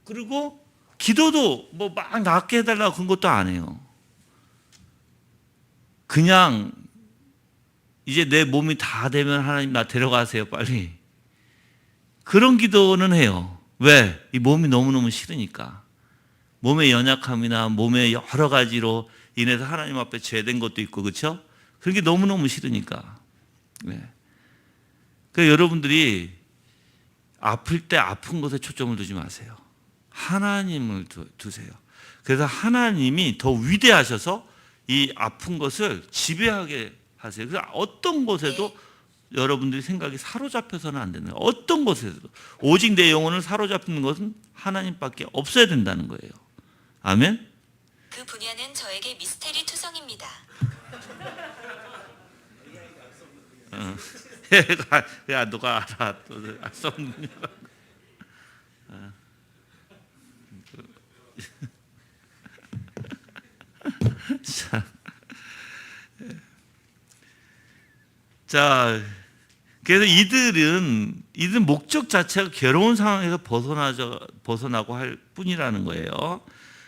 그리고 기도도 뭐 막 낫게 해달라고 그런 것도 안 해요. 그냥 이제 내 몸이 다 되면 하나님 나 데려가세요 빨리. 그런 기도는 해요. 왜? 이 몸이 너무너무 싫으니까. 몸의 연약함이나 몸의 여러 가지로 인해서 하나님 앞에 죄된 것도 있고, 그렇죠? 그런 게 너무너무 싫으니까. 네. 그러니까 여러분들이 아플 때 아픈 것에 초점을 두지 마세요. 하나님을 두세요. 그래서 하나님이 더 위대하셔서 이 아픈 것을 지배하게 하세요. 그래서 어떤 곳에도 여러분들이 생각이 사로잡혀서는 안 되는 거예요. 어떤 곳에서도. 오직 내 영혼을 사로잡는 것은 하나님밖에 없어야 된다는 거예요. 아멘? 그 분야는 저에게 미스테리 투성입니다. 야, 누가 알아? 썩는 자, 그래서 이들은 목적 자체가 괴로운 상황에서 벗어나고 할 뿐이라는 거예요.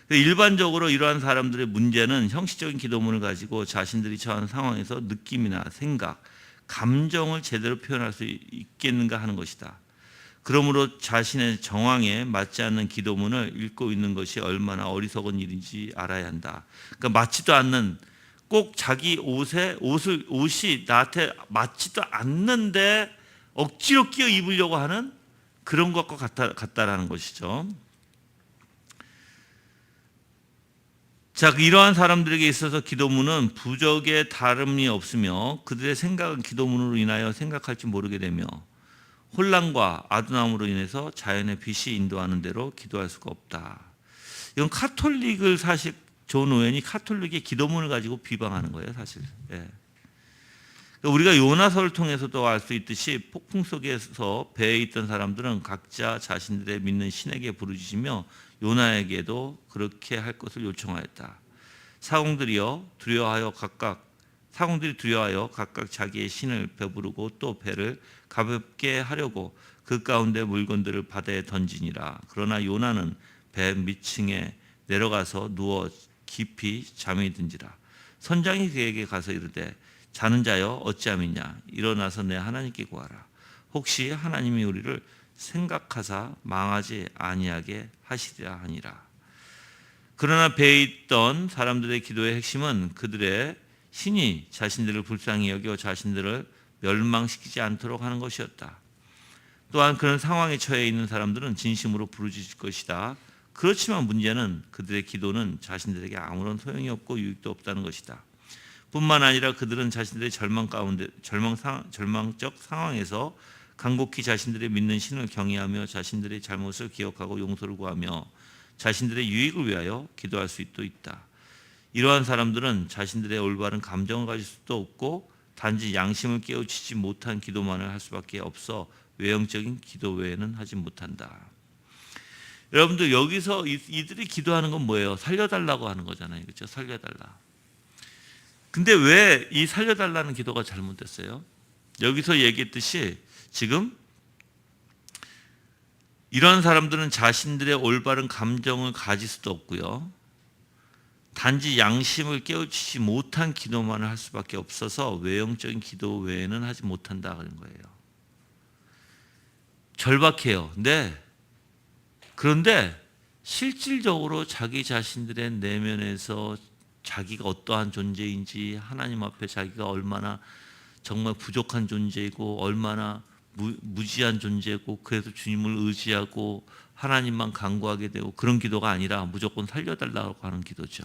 일반적으로 이러한 사람들의 문제는 형식적인 기도문을 가지고 자신들이 처한 상황에서 느낌이나 생각, 감정을 제대로 표현할 수 있겠는가 하는 것이다. 그러므로 자신의 정황에 맞지 않는 기도문을 읽고 있는 것이 얼마나 어리석은 일인지 알아야 한다. 그러니까 맞지도 않는, 꼭 자기 옷이 나한테 맞지도 않는데 억지로 끼워 입으려고 하는 그런 것과 같다라는 것이죠. 자, 이러한 사람들에게 있어서 기도문은 부적의 다름이 없으며 그들의 생각은 기도문으로 인하여 생각할지 모르게 되며 혼란과 아둔함으로 인해서 자연의 빛이 인도하는 대로 기도할 수가 없다. 이건 카톨릭을 사실 존 오웬이 카톨릭의 기도문을 가지고 비방하는 거예요, 사실. 예. 우리가 요나서를 통해서도 알 수 있듯이 폭풍 속에서 배에 있던 사람들은 각자 자신들의 믿는 신에게 부르짖으며 요나에게도 그렇게 할 것을 요청하였다. 사공들이 두려워하여 각각 자기의 신을 배부르고 또 배를 가볍게 하려고 그 가운데 물건들을 바다에 던지니라. 그러나 요나는 배 밑층에 내려가서 누워 깊이 잠이 든지라. 선장이 그에게 가서 이르되 자는 자여 어찌함이냐. 일어나서 내 하나님께 구하라. 혹시 하나님이 우리를 생각하사 망하지 아니하게 하시리라 하니라. 그러나 배에 있던 사람들의 기도의 핵심은 그들의 신이 자신들을 불쌍히 여겨 자신들을 멸망시키지 않도록 하는 것이었다. 또한 그런 상황에 처해 있는 사람들은 진심으로 부르짖을 것이다. 그렇지만 문제는 그들의 기도는 자신들에게 아무런 소용이 없고 유익도 없다는 것이다. 뿐만 아니라 그들은 자신들의 절망적 상황에서 간곡히 자신들의 믿는 신을 경외하며 자신들의 잘못을 기억하고 용서를 구하며 자신들의 유익을 위하여 기도할 수도 있다. 이러한 사람들은 자신들의 올바른 감정을 가질 수도 없고 단지 양심을 깨우치지 못한 기도만을 할 수밖에 없어 외형적인 기도 외에는 하지 못한다. 여러분들 여기서 이들이 기도하는 건 뭐예요? 살려달라고 하는 거잖아요. 그렇죠? 살려달라. 근데 왜 이 살려달라는 기도가 잘못됐어요? 여기서 얘기했듯이 지금 이런 사람들은 자신들의 올바른 감정을 가질 수도 없고요. 단지 양심을 깨우치지 못한 기도만을 할 수밖에 없어서 외형적인 기도 외에는 하지 못한다는 거예요. 절박해요. 네. 그런데 실질적으로 자기 자신들의 내면에서 자기가 어떠한 존재인지, 하나님 앞에 자기가 얼마나 정말 부족한 존재이고 얼마나 무지한 존재고 그래서 주님을 의지하고 하나님만 간구하게 되고 그런 기도가 아니라 무조건 살려달라고 하는 기도죠.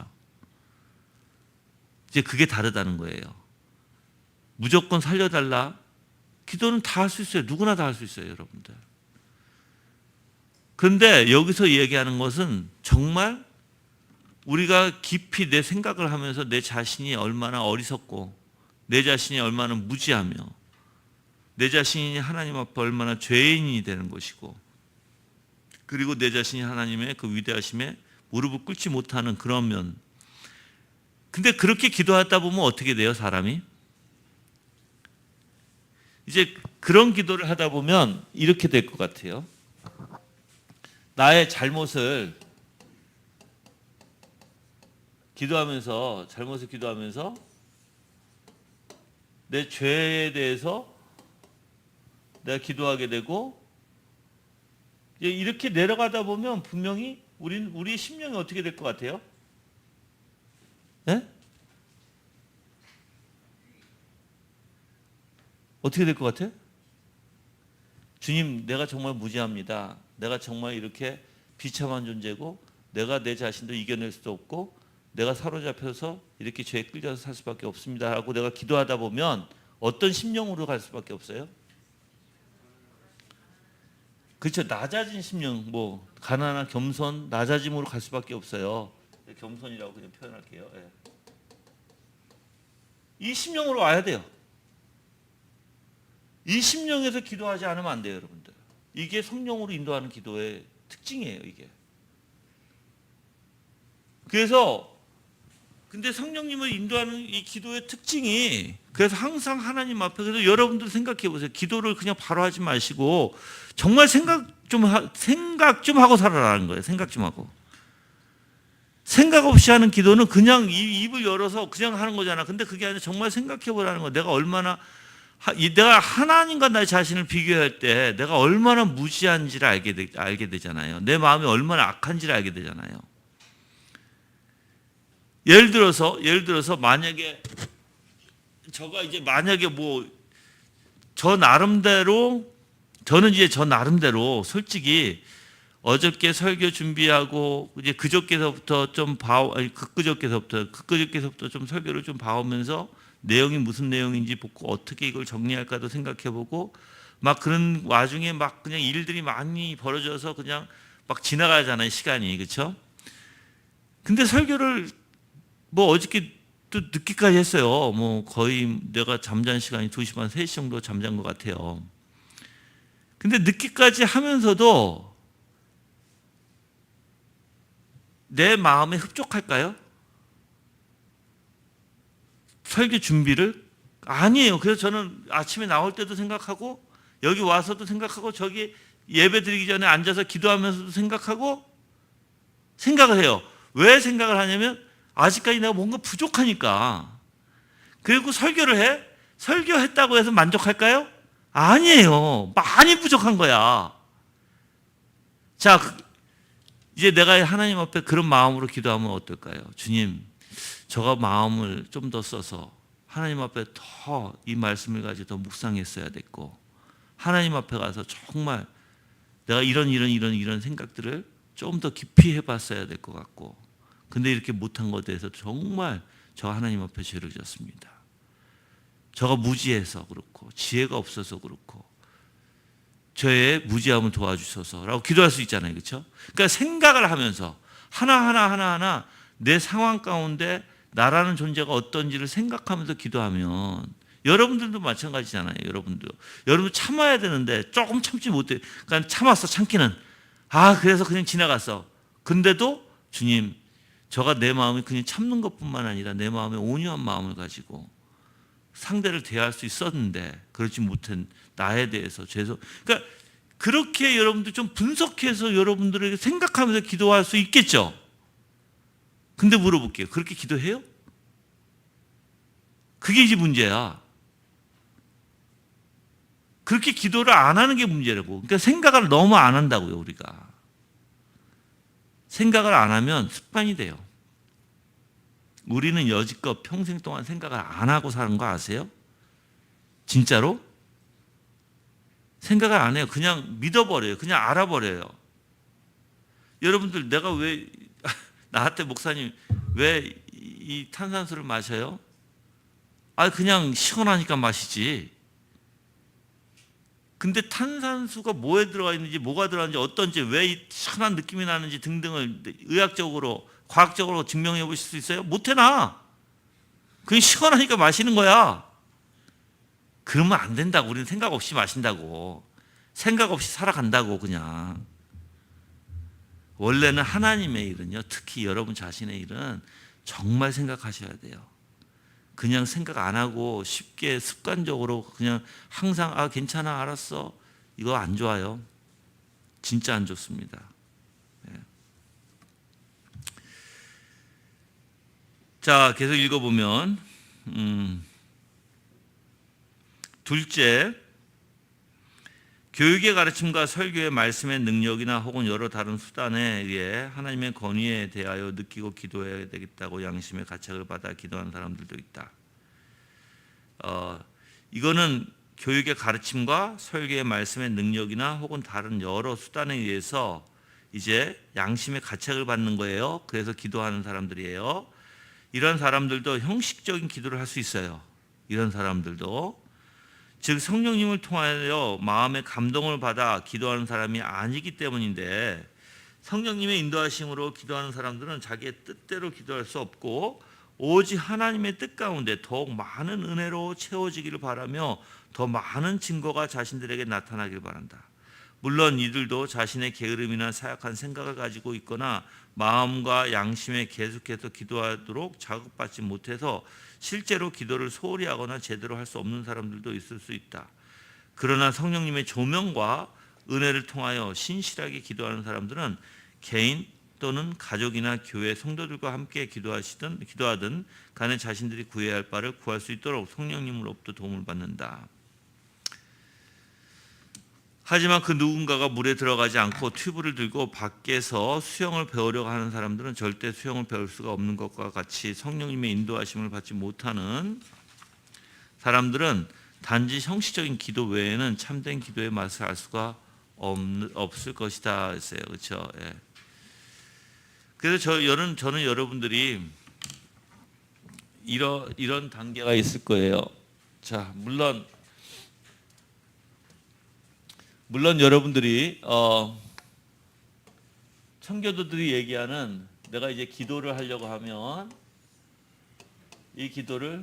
이제 그게 다르다는 거예요. 무조건 살려달라. 기도는 다 할 수 있어요. 누구나 다 할 수 있어요, 여러분들. 그런데 여기서 얘기하는 것은 정말 우리가 깊이 내 생각을 하면서 내 자신이 얼마나 어리석고 내 자신이 얼마나 무지하며 내 자신이 하나님 앞에 얼마나 죄인이 되는 것이고 그리고 내 자신이 하나님의 그 위대하심에 무릎을 꿇지 못하는 그런 면. 근데 그렇게 기도하다 보면 어떻게 돼요, 사람이? 이제 그런 기도를 하다 보면 이렇게 될 것 같아요. 나의 잘못을 기도하면서 내 죄에 대해서 내가 기도하게 되고, 이제 이렇게 내려가다 보면 분명히 우리의 심령이 어떻게 될 것 같아요? 네? 어떻게 될 것 같아요? 주님, 내가 정말 무지합니다. 내가 정말 이렇게 비참한 존재고, 내가 내 자신도 이겨낼 수도 없고, 내가 사로잡혀서 이렇게 죄에 끌려서 살 수밖에 없습니다 하고 내가 기도하다 보면 어떤 심령으로 갈 수밖에 없어요? 그렇죠. 낮아진 심령, 뭐 가난한 겸손, 낮아짐으로 갈 수밖에 없어요. 겸손이라고 그냥 표현할게요. 예. 이 심령으로 와야 돼요. 이 심령에서 기도하지 않으면 안 돼요, 여러분들. 이게 성령으로 인도하는 기도의 특징이에요, 이게. 그래서 근데 성령님을 인도하는 이 기도의 특징이, 그래서 항상 하나님 앞에, 그래서 여러분들 생각해 보세요. 기도를 그냥 바로 하지 마시고 정말 생각 좀 하고 살아라는 거예요. 생각 좀 하고. 생각 없이 하는 기도는 그냥 입을 열어서 그냥 하는 거잖아. 근데 그게 아니라 정말 생각해 보라는 거야. 내가 하나님과 나 자신을 비교할 때 내가 얼마나 무지한지를 알게 되잖아요. 내 마음이 얼마나 악한지를 알게 되잖아요. 예를 들어서 만약에 저는 이제 저 나름대로 솔직히 어저께 설교 준비하고 이제 그저께서부터 좀 설교를 좀 봐오면서 내용이 무슨 내용인지 보고 어떻게 이걸 정리할까도 생각해보고 막 그런 와중에 막 그냥 일들이 많이 벌어져서 그냥 막 지나가잖아요, 시간이. 그렇죠? 근데 설교를 뭐 어저께 또 늦게까지 했어요. 뭐 거의 내가 잠잔 시간이 2시 반, 3시 정도 잠잔 것 같아요. 근데 늦게까지 하면서도 내 마음에 흡족할까요? 설교 준비를? 아니에요. 그래서 저는 아침에 나올 때도 생각하고 여기 와서도 생각하고 저기 예배 드리기 전에 앉아서 기도하면서도 생각을 해요. 왜 생각을 하냐면 아직까지 내가 뭔가 부족하니까. 그리고 설교를 해? 설교했다고 해서 만족할까요? 아니에요. 많이 부족한 거야. 자, 이제 내가 하나님 앞에 그런 마음으로 기도하면 어떨까요? 주님, 저가 마음을 좀 더 써서 하나님 앞에 더 이 말씀을 가지고 더 묵상했어야 됐고, 하나님 앞에 가서 정말 내가 이런 생각들을 좀 더 깊이 해봤어야 될 것 같고, 근데 이렇게 못한 것에 대해서 정말 저 하나님 앞에 죄를 졌습니다. 저가 무지해서 그렇고 지혜가 없어서 그렇고 저의 무지함을 도와주셔서라고 기도할 수 있잖아요. 그렇죠? 그러니까 생각을 하면서 하나하나 내 상황 가운데 나라는 존재가 어떤지를 생각하면서 기도하면, 여러분들도 마찬가지잖아요. 여러분 참아야 되는데 조금 참지 못해. 그러니까 참기는 그래서 그냥 지나갔어. 근데도 주님, 저가 내 마음이 그냥 참는 것뿐만 아니라 내 마음에 온유한 마음을 가지고 상대를 대할 수 있었는데 그렇지 못한 나에 대해서 그러니까 그렇게 여러분들 좀 분석해서 여러분들에게 생각하면서 기도할 수 있겠죠. 근데 물어볼게요. 그렇게 기도해요? 그게 이제 문제야. 그렇게 기도를 안 하는 게 문제라고. 그러니까 생각을 너무 안 한다고요, 우리가. 생각을 안 하면 습관이 돼요. 우리는 여지껏 평생 동안 생각을 안 하고 사는 거 아세요? 진짜로? 생각을 안 해요. 그냥 믿어버려요. 그냥 알아버려요. 여러분들, 내가 왜 나한테 목사님 왜 이 탄산수를 마셔요? 그냥 시원하니까 마시지. 근데 탄산수가 뭐에 들어가 있는지, 뭐가 들어가는지, 어떤지, 왜 이 시원한 느낌이 나는지 등등을 의학적으로, 과학적으로 증명해 보실 수 있어요? 못 해놔. 그냥 시원하니까 마시는 거야. 그러면 안 된다고. 우리는 생각 없이 마신다고. 생각 없이 살아간다고. 그냥. 원래는 하나님의 일은요, 특히 여러분 자신의 일은 정말 생각하셔야 돼요. 그냥 생각 안 하고 쉽게 습관적으로 그냥 항상 괜찮아, 알았어, 이거 안 좋아요. 진짜 안 좋습니다. 네. 자, 계속 읽어보면 둘째, 교육의 가르침과 설교의 말씀의 능력이나 혹은 여러 다른 수단에 의해 하나님의 권위에 대하여 느끼고 기도해야 되겠다고 양심의 가책을 받아 기도하는 사람들도 있다. 이거는 교육의 가르침과 설교의 말씀의 능력이나 혹은 다른 여러 수단에 의해서 이제 양심의 가책을 받는 거예요. 그래서 기도하는 사람들이에요. 이런 사람들도 형식적인 기도를 할 수 있어요. 이런 사람들도. 즉 성령님을 통하여 마음의 감동을 받아 기도하는 사람이 아니기 때문인데, 성령님의 인도하심으로 기도하는 사람들은 자기의 뜻대로 기도할 수 없고 오직 하나님의 뜻 가운데 더욱 많은 은혜로 채워지기를 바라며 더 많은 증거가 자신들에게 나타나길 바란다. 물론 이들도 자신의 게으름이나 사약한 생각을 가지고 있거나 마음과 양심에 계속해서 기도하도록 자극받지 못해서 실제로 기도를 소홀히 하거나 제대로 할 수 없는 사람들도 있을 수 있다. 그러나 성령님의 조명과 은혜를 통하여 신실하게 기도하는 사람들은 개인 또는 가족이나 교회 성도들과 함께 기도하든 간에 자신들이 구해야 할 바를 구할 수 있도록 성령님으로부터 도움을 받는다. 하지만 그 누군가가 물에 들어가지 않고 튜브를 들고 밖에서 수영을 배우려고 하는 사람들은 절대 수영을 배울 수가 없는 것과 같이 성령님의 인도하심을 받지 못하는 사람들은 단지 형식적인 기도 외에는 참된 기도의 맛을 알 수가 없을 것이다 했어요. 그렇죠? 예. 그래서 저는 여러분들이 이런 단계가 있을 거예요. 자, 물론 여러분들이 청교도들이 얘기하는, 내가 이제 기도를 하려고 하면 이 기도를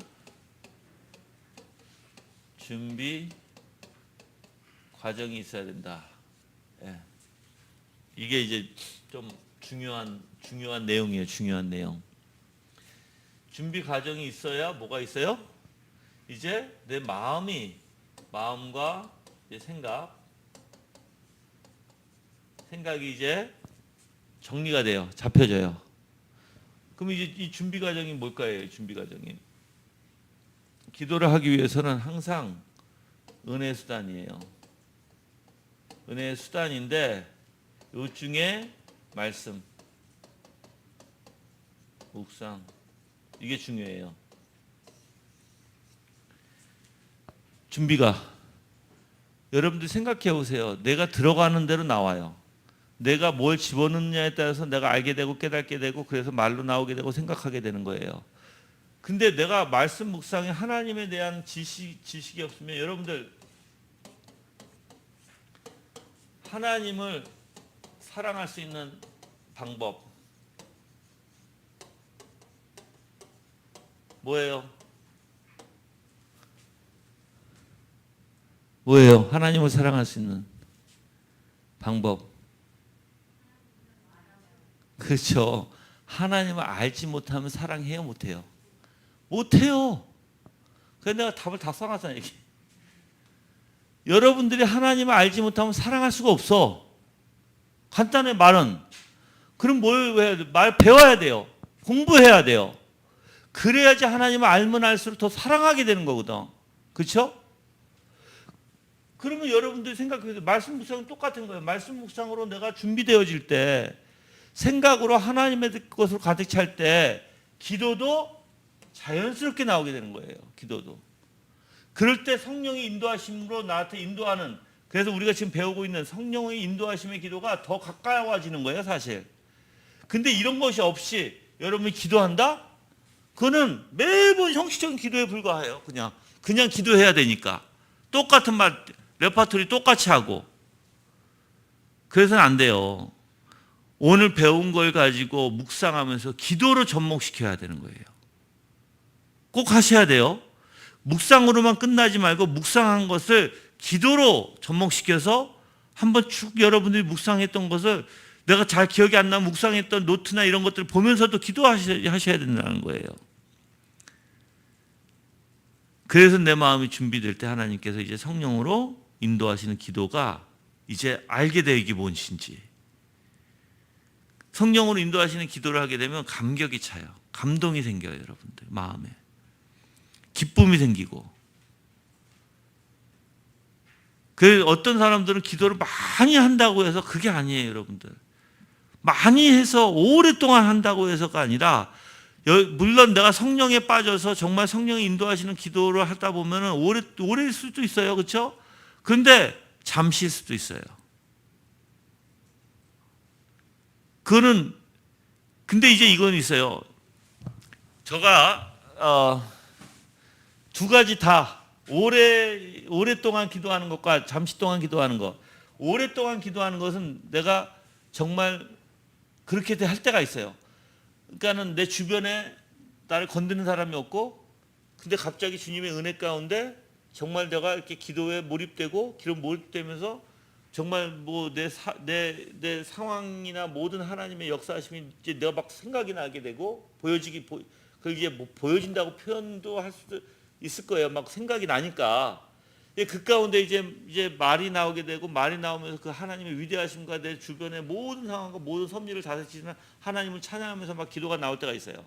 준비 과정이 있어야 된다. 예. 이게 이제 좀 중요한 내용이에요. 중요한 내용. 준비 과정이 있어야 뭐가 있어요? 이제 내 마음과 이제 생각이 이제 정리가 돼요. 잡혀져요. 그럼 이제 이 준비 과정이 뭘까요? 준비 과정이. 기도를 하기 위해서는 항상 은혜 수단이에요. 은혜 수단인데 이 중에 말씀, 묵상, 이게 중요해요. 준비가. 여러분들 생각해 보세요. 내가 들어가는 대로 나와요. 내가 뭘 집어넣느냐에 따라서 내가 알게 되고 깨닫게 되고 그래서 말로 나오게 되고 생각하게 되는 거예요. 근데 내가 말씀 묵상에 하나님에 대한 지식이 없으면, 여러분들 하나님을 사랑할 수 있는 방법 뭐예요? 하나님을 사랑할 수 있는 방법. 그렇죠. 하나님을 알지 못하면 사랑해요, 못해요? 못해요. 그래서 내가 답을 다 써놨잖아요. 이게. 여러분들이 하나님을 알지 못하면 사랑할 수가 없어. 간단해, 말은. 그럼 뭘 해야 돼? 말 배워야 돼요. 공부해야 돼요. 그래야지 하나님을 알면 알수록 더 사랑하게 되는 거거든. 그렇죠? 그러면 여러분들이 생각해서 말씀 묵상은 똑같은 거예요. 말씀 묵상으로 내가 준비되어질 때, 생각으로 하나님의 것으로 가득 찰 때 기도도 자연스럽게 나오게 되는 거예요. 기도도. 그럴 때 성령의 인도하심으로 나한테 인도하는, 그래서 우리가 지금 배우고 있는 성령의 인도하심의 기도가 더 가까워지는 거예요, 사실. 근데 이런 것이 없이 여러분이 기도한다? 그거는 매번 형식적인 기도에 불과해요. 그냥 기도해야 되니까. 똑같은 말, 레파토리 똑같이 하고. 그래서는 안 돼요. 오늘 배운 걸 가지고 묵상하면서 기도로 접목시켜야 되는 거예요. 꼭 하셔야 돼요. 묵상으로만 끝나지 말고 묵상한 것을 기도로 접목시켜서 한번 쭉 여러분들이 묵상했던 것을, 내가 잘 기억이 안 나면 묵상했던 노트나 이런 것들을 보면서도 기도하셔야 된다는 거예요. 그래서 내 마음이 준비될 때 하나님께서 이제 성령으로 인도하시는 기도가 이제 알게 돼요, 이게 뭔지. 성령으로 인도하시는 기도를 하게 되면 감격이 차요. 감동이 생겨요, 여러분들 마음에. 기쁨이 생기고. 그 어떤 사람들은 기도를 많이 한다고 해서 그게 아니에요, 여러분들. 많이 해서 오랫동안 한다고 해서가 아니라, 물론 내가 성령에 빠져서 정말 성령이 인도하시는 기도를 하다 보면은 오래일 수도 있어요, 그렇죠? 그런데 잠시일 수도 있어요. 그거는 근데 이제 이건 있어요. 제가 두 가지 다 오랫동안 기도하는 것과 잠시 동안 기도하는 것. 오랫동안 기도하는 것은 내가 정말 그렇게 할 때가 있어요. 그러니까는 내 주변에 나를 건드는 사람이 없고, 근데 갑자기 주님의 은혜 가운데 정말 내가 이렇게 기도에 몰입되고 기도 몰입되면서 정말 뭐 내 상황이나 모든 하나님의 역사하심이 이제 내가 막 생각이 나게 되고 그 이제 뭐 보여진다고 표현도 할 수도 있을 거예요. 막 생각이 나니까 그 가운데 이제 말이 나오게 되고, 말이 나오면서 그 하나님의 위대하심과 내 주변의 모든 상황과 모든 섭리를 다스리시는 하나님을 찬양하면서 막 기도가 나올 때가 있어요.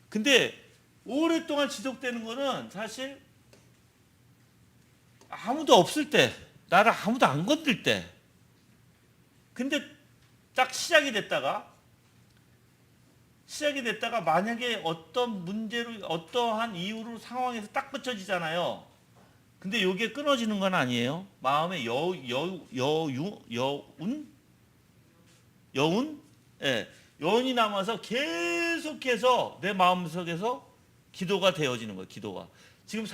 근데 오랫동안 지속되는 거는 사실 아무도 없을 때, 나를 아무도 안 건들 때, 근데 딱 시작이 됐다가 만약에 어떤 문제로 어떠한 이유로 상황에서 딱 붙여지잖아요. 근데 이게 끊어지는 건 아니에요. 마음에 여운이 남아서 계속해서 내 마음속에서 기도가 되어지는 거예요. 기도가. 지금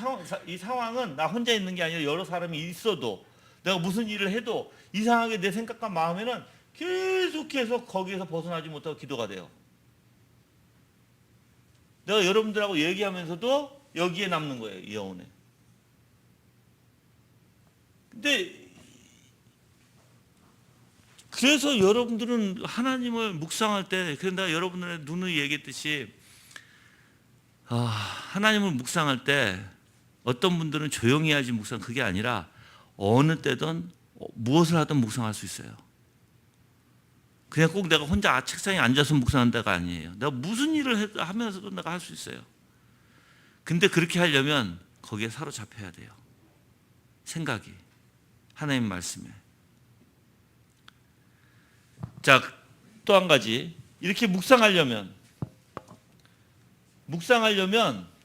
이 상황은 나 혼자 있는 게 아니라 여러 사람이 있어도, 내가 무슨 일을 해도 이상하게 내 생각과 마음에는 계속해서 거기에서 벗어나지 못하고 기도가 돼요. 내가 여러분들하고 얘기하면서도 여기에 남는 거예요. 이 여운에. 근데 그래서 여러분들은 하나님을 묵상할 때, 그래서 내가 여러분들의 누누이 얘기했듯이 하나님을 묵상할 때 어떤 분들은 조용히 해야지 묵상, 그게 아니라 어느 때든 무엇을 하든 묵상할 수 있어요. 그냥 꼭 내가 혼자 책상에 앉아서 묵상한다가 아니에요. 내가 무슨 일을 하면서도 내가 할 수 있어요. 근데 그렇게 하려면 거기에 사로잡혀야 돼요. 생각이. 하나님 말씀에. 자, 또 한 가지. 이렇게 묵상하려면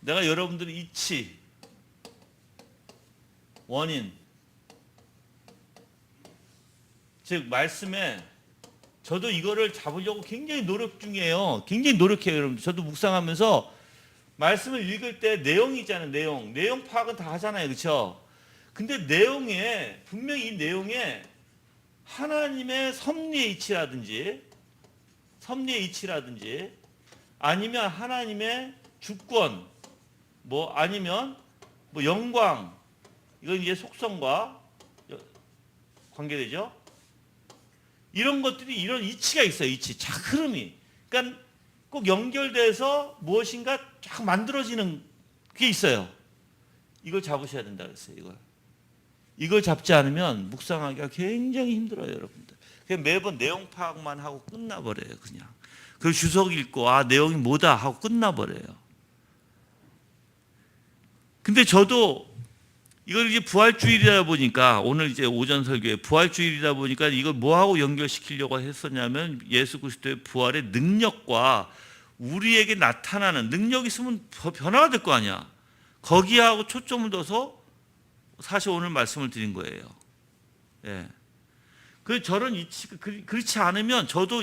내가 여러분들의 이치, 원인, 즉 말씀에, 저도 이거를 잡으려고 굉장히 노력 중이에요. 굉장히 노력해요, 여러분들. 저도 묵상하면서 말씀을 읽을 때 내용이 있잖아요. 내용 파악은 다 하잖아요, 그렇죠? 근데 분명히 이 내용에 하나님의 섭리의 이치라든지 아니면 하나님의 주권, 아니면 영광, 이건 이제 속성과 관계되죠. 이런 것들이, 이런 이치가 있어요. 이치, 쫙 흐름이. 그러니까 꼭 연결돼서 무엇인가 쫙 만들어지는 게 있어요. 이걸 잡으셔야 된다 그랬어요. 이걸 잡지 않으면 묵상하기가 굉장히 힘들어요, 여러분들. 그냥 매번 내용 파악만 하고 끝나버려요, 그냥. 그리고 주석 읽고 내용이 뭐다 하고 끝나버려요. 근데 저도 이걸 이제 부활주일이다 보니까, 오늘 이제 오전 설교에 부활주일이다 보니까 이걸 뭐하고 연결시키려고 했었냐면, 예수 그리스도의 부활의 능력과 우리에게 나타나는 능력이 있으면 변화가 될 거 아니야. 거기하고 초점을 둬서 사실 오늘 말씀을 드린 거예요. 예. 저런 이치, 그렇지 않으면 저도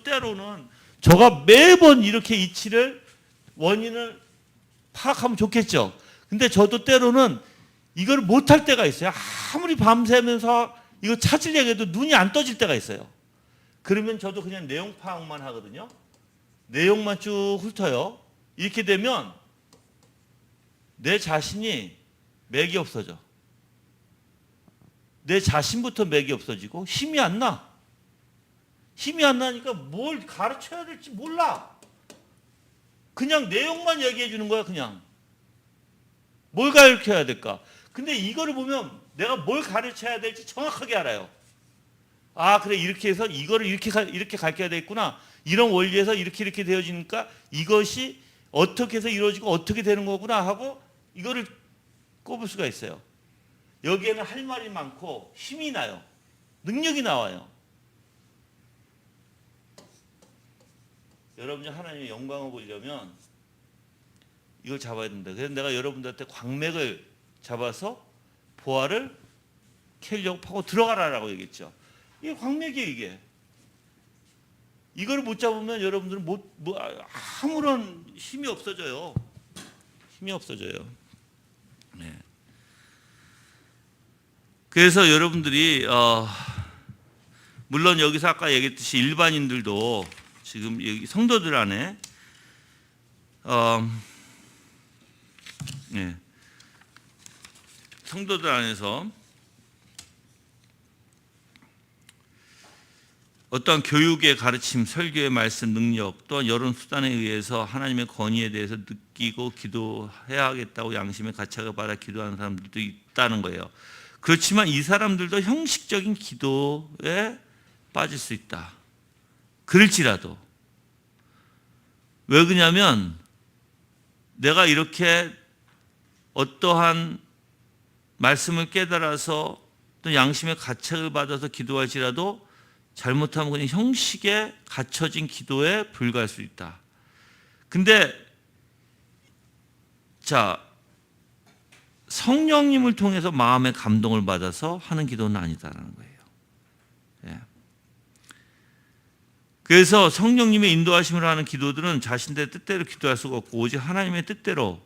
때로는 저가 매번 이렇게 이치를, 원인을 파악하면 좋겠죠. 근데 저도 때로는 이걸 못할 때가 있어요. 아무리 밤새면서 이거 찾으려고 해도 눈이 안 떠질 때가 있어요. 그러면 저도 그냥 내용 파악만 하거든요. 내용만 쭉 훑어요. 이렇게 되면 내 자신이 맥이 없어져. 내 자신부터 맥이 없어지고 힘이 안 나. 힘이 안 나니까 뭘 가르쳐야 될지 몰라. 그냥 내용만 얘기해 주는 거야, 그냥. 뭘 가르쳐야 될까? 근데 이거를 보면 내가 뭘 가르쳐야 될지 정확하게 알아요. 그래, 이렇게 해서 이거를 이렇게 가르쳐야 되겠구나. 이런 원리에서 이렇게 되어지니까 이것이 어떻게 해서 이루어지고 어떻게 되는 거구나 하고 이거를 꼽을 수가 있어요. 여기에는 할 말이 많고 힘이 나요. 능력이 나와요. 여러분이 하나님의 영광을 보려면 이걸 잡아야 된다. 그래서 내가 여러분들한테 광맥을 잡아서 보화를 캐려고 파고 들어가라라고 얘기했죠. 이게 광맥이에요, 이게. 이걸 못 잡으면 여러분들은 아무런 힘이 없어져요. 힘이 없어져요. 네. 그래서 여러분들이 물론 여기서 아까 얘기했듯이 일반인들도 지금 여기 성도들 안에 네. 성도들 안에서 어떠한 교육의 가르침, 설교의 말씀 능력, 또한 여러 수단에 의해서 하나님의 권위에 대해서 느끼고 기도해야 하겠다고 양심의 가책을 받아 기도하는 사람들도 있다는 거예요. 그렇지만 이 사람들도 형식적인 기도에 빠질 수 있다. 그럴지라도. 왜 그러냐면 내가 이렇게 어떠한 말씀을 깨달아서 또 양심의 가책을 받아서 기도할지라도 잘못하면 그냥 형식에 갇혀진 기도에 불과할 수 있다. 근데 자, 성령님을 통해서 마음의 감동을 받아서 하는 기도는 아니다라는 거예요. 예. 그래서 성령님의 인도하심을 하는 기도들은 자신들의 뜻대로 기도할 수가 없고 오직 하나님의 뜻대로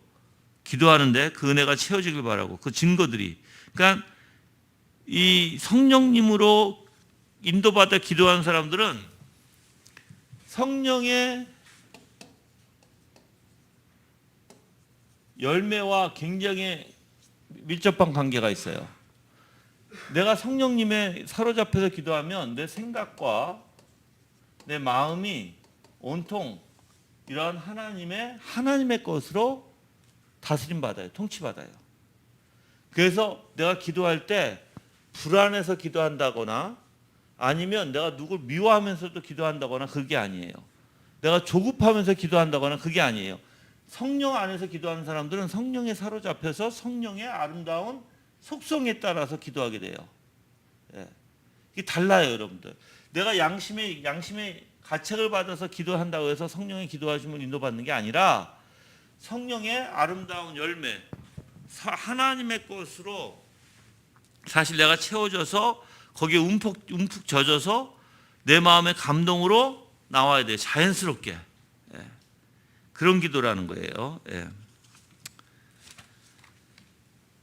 기도하는데 그 은혜가 채워지길 바라고 그 증거들이 그러니까 이 성령님으로 인도받아 기도하는 사람들은 성령의 열매와 굉장히 밀접한 관계가 있어요. 내가 성령님에 사로잡혀서 기도하면 내 생각과 내 마음이 온통 이런 하나님의 것으로 다스림 받아요. 통치 받아요. 그래서 내가 기도할 때 불안해서 기도한다거나 아니면 내가 누굴 미워하면서도 기도한다거나 그게 아니에요. 내가 조급하면서 기도한다거나 그게 아니에요. 성령 안에서 기도하는 사람들은 성령에 사로잡혀서 성령의 아름다운 속성에 따라서 기도하게 돼요. 예. 이게 달라요, 여러분들. 내가 양심의 가책을 받아서 기도한다고 해서 성령의 기도하심을 인도받는 게 아니라 성령의 아름다운 열매, 하나님의 것으로 사실 내가 채워져서 거기에 움푹 젖어서 내 마음의 감동으로 나와야 돼요. 자연스럽게. 예. 그런 기도라는 거예요. 예.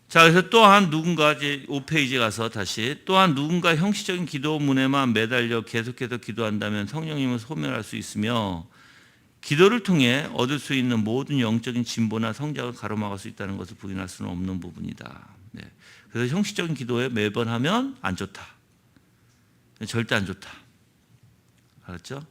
자, 그래서 또한 누군가 이제 5페이지 가서 다시 또한 누군가 형식적인 기도문에만 매달려 계속해서 기도한다면 성령님을 소멸할 수 있으며 기도를 통해 얻을 수 있는 모든 영적인 진보나 성장을 가로막을 수 있다는 것을 부인할 수는 없는 부분이다. 네. 그래서 형식적인 기도에 매번 하면 안 좋다. 절대 안 좋다. 알았죠?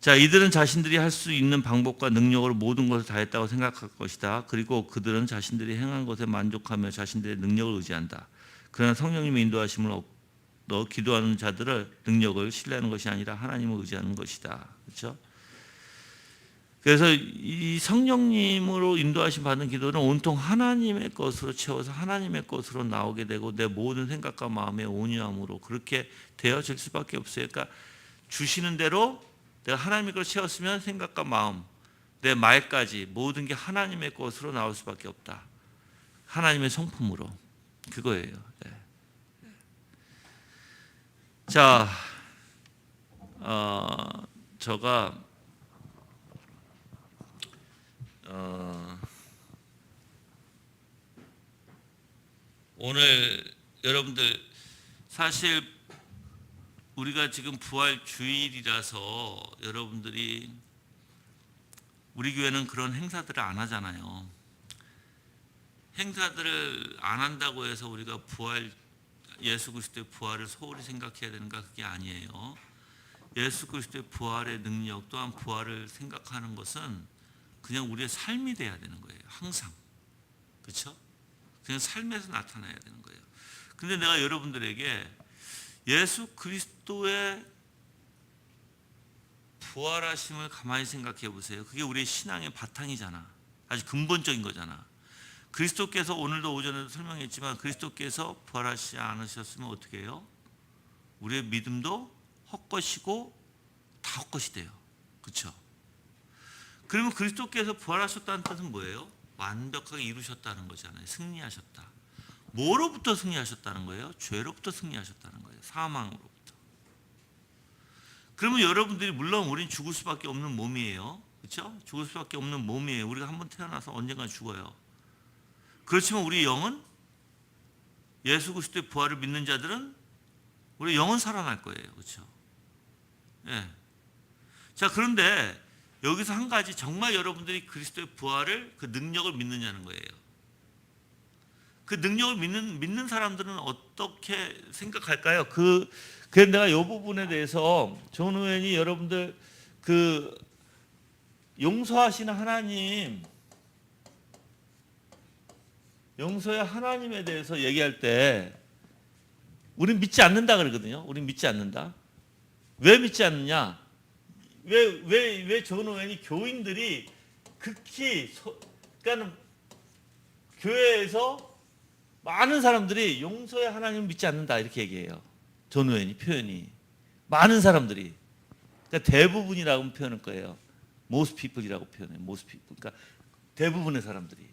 자, 이들은 자신들이 할 수 있는 방법과 능력으로 모든 것을 다했다고 생각할 것이다. 그리고 그들은 자신들이 행한 것에 만족하며 자신들의 능력을 의지한다. 그러나 성령님의 인도하심을 얻어 기도하는 자들의 능력을 신뢰하는 것이 아니라 하나님을 의지하는 것이다. 그렇죠? 그래서 이 성령님으로 인도하심 받는 기도는 온통 하나님의 것으로 채워서 하나님의 것으로 나오게 되고 내 모든 생각과 마음의 온유함으로 그렇게 되어질 수밖에 없어요. 그러니까 주시는 대로 내가 하나님의 것을 채웠으면 생각과 마음, 내 말까지 모든 게 하나님의 것으로 나올 수밖에 없다. 하나님의 성품으로. 그거예요. 네. 자, 제가 오늘 여러분들 사실 우리가 지금 부활 주일이라서 여러분들이 우리 교회는 그런 행사들을 안 하잖아요. 행사들을 안 한다고 해서 우리가 예수 그리스도의 부활을 소홀히 생각해야 되는가 그게 아니에요. 예수 그리스도의 부활의 능력 또한 부활을 생각하는 것은 그냥 우리의 삶이 돼야 되는 거예요. 항상. 그렇죠? 그냥 삶에서 나타나야 되는 거예요. 근데 내가 여러분들에게 예수 그리스도의 부활하심을 가만히 생각해 보세요. 그게 우리의 신앙의 바탕이잖아. 아주 근본적인 거잖아. 그리스도께서 오늘도 오전에도 설명했지만 그리스도께서 부활하시지 않으셨으면 어떻게 해요? 우리의 믿음도 헛것이고 다 헛것이 돼요. 그렇죠? 그러면 그리스도께서 부활하셨다는 뜻은 뭐예요? 완벽하게 이루셨다는 거잖아요. 승리하셨다. 뭐로부터 승리하셨다는 거예요? 죄로부터 승리하셨다는 거예요. 사망으로부터. 그러면 여러분들이 물론 우리는 죽을 수밖에 없는 몸이에요. 그렇죠? 죽을 수밖에 없는 몸이에요. 우리가 한번 태어나서 언젠가 죽어요. 그렇지만 우리 영은 예수 그리스도의 부활을 믿는 자들은 우리 영은 살아날 거예요. 그렇죠? 예. 자, 그런데 여기서 한 가지 정말 여러분들이 그리스도의 부활을 그 능력을 믿느냐는 거예요. 그 능력을 믿는 사람들은 어떻게 생각할까요? 그래서 내가 이 부분에 대해서 존 의원이 여러분들 그 용서하시는 하나님, 용서의 하나님에 대해서 얘기할 때 우린 믿지 않는다 그러거든요. 우린 믿지 않는다. 왜 믿지 않느냐? 왜 존 의원이 교인들이 극히 그러니까 교회에서 많은 사람들이 용서의 하나님을 믿지 않는다 이렇게 얘기해요. 존 의원이 표현이 많은 사람들이 그러니까 대부분이라고 표현할 거예요. Most people이라고 표현해요. Most people. 그러니까 대부분의 사람들이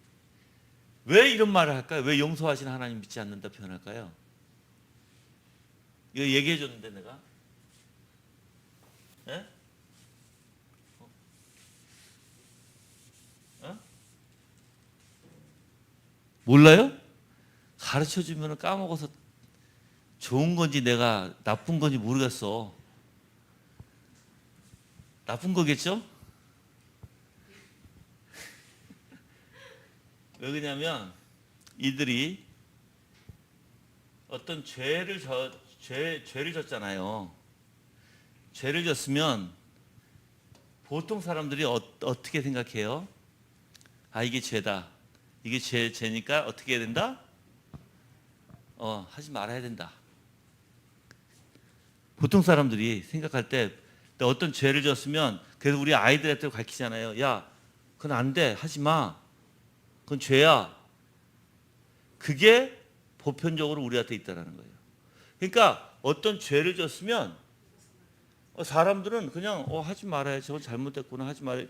왜 이런 말을 할까요? 왜 용서하시는 하나님 믿지 않는다 표현할까요? 이거 얘기해 줬는데 내가 예? 몰라요? 가르쳐 주면 까먹어서 좋은 건지 내가 나쁜 건지 모르겠어. 나쁜 거겠죠? 왜 그러냐면 이들이 어떤 죄를 졌잖아요. 죄를 졌으면 보통 사람들이 어떻게 생각해요? 아, 이게 죄다. 이게 죄니까 어떻게 해야 된다? 하지 말아야 된다. 보통 사람들이 생각할 때 어떤 죄를 졌으면 그래서 우리 아이들한테 가르치잖아요. 야, 그건 안 돼. 하지 마. 그건 죄야. 그게 보편적으로 우리한테 있다라는 거예요. 그러니까 어떤 죄를 졌으면 사람들은 그냥 하지 말아야지. 저건 잘못됐구나. 하지 말아야지.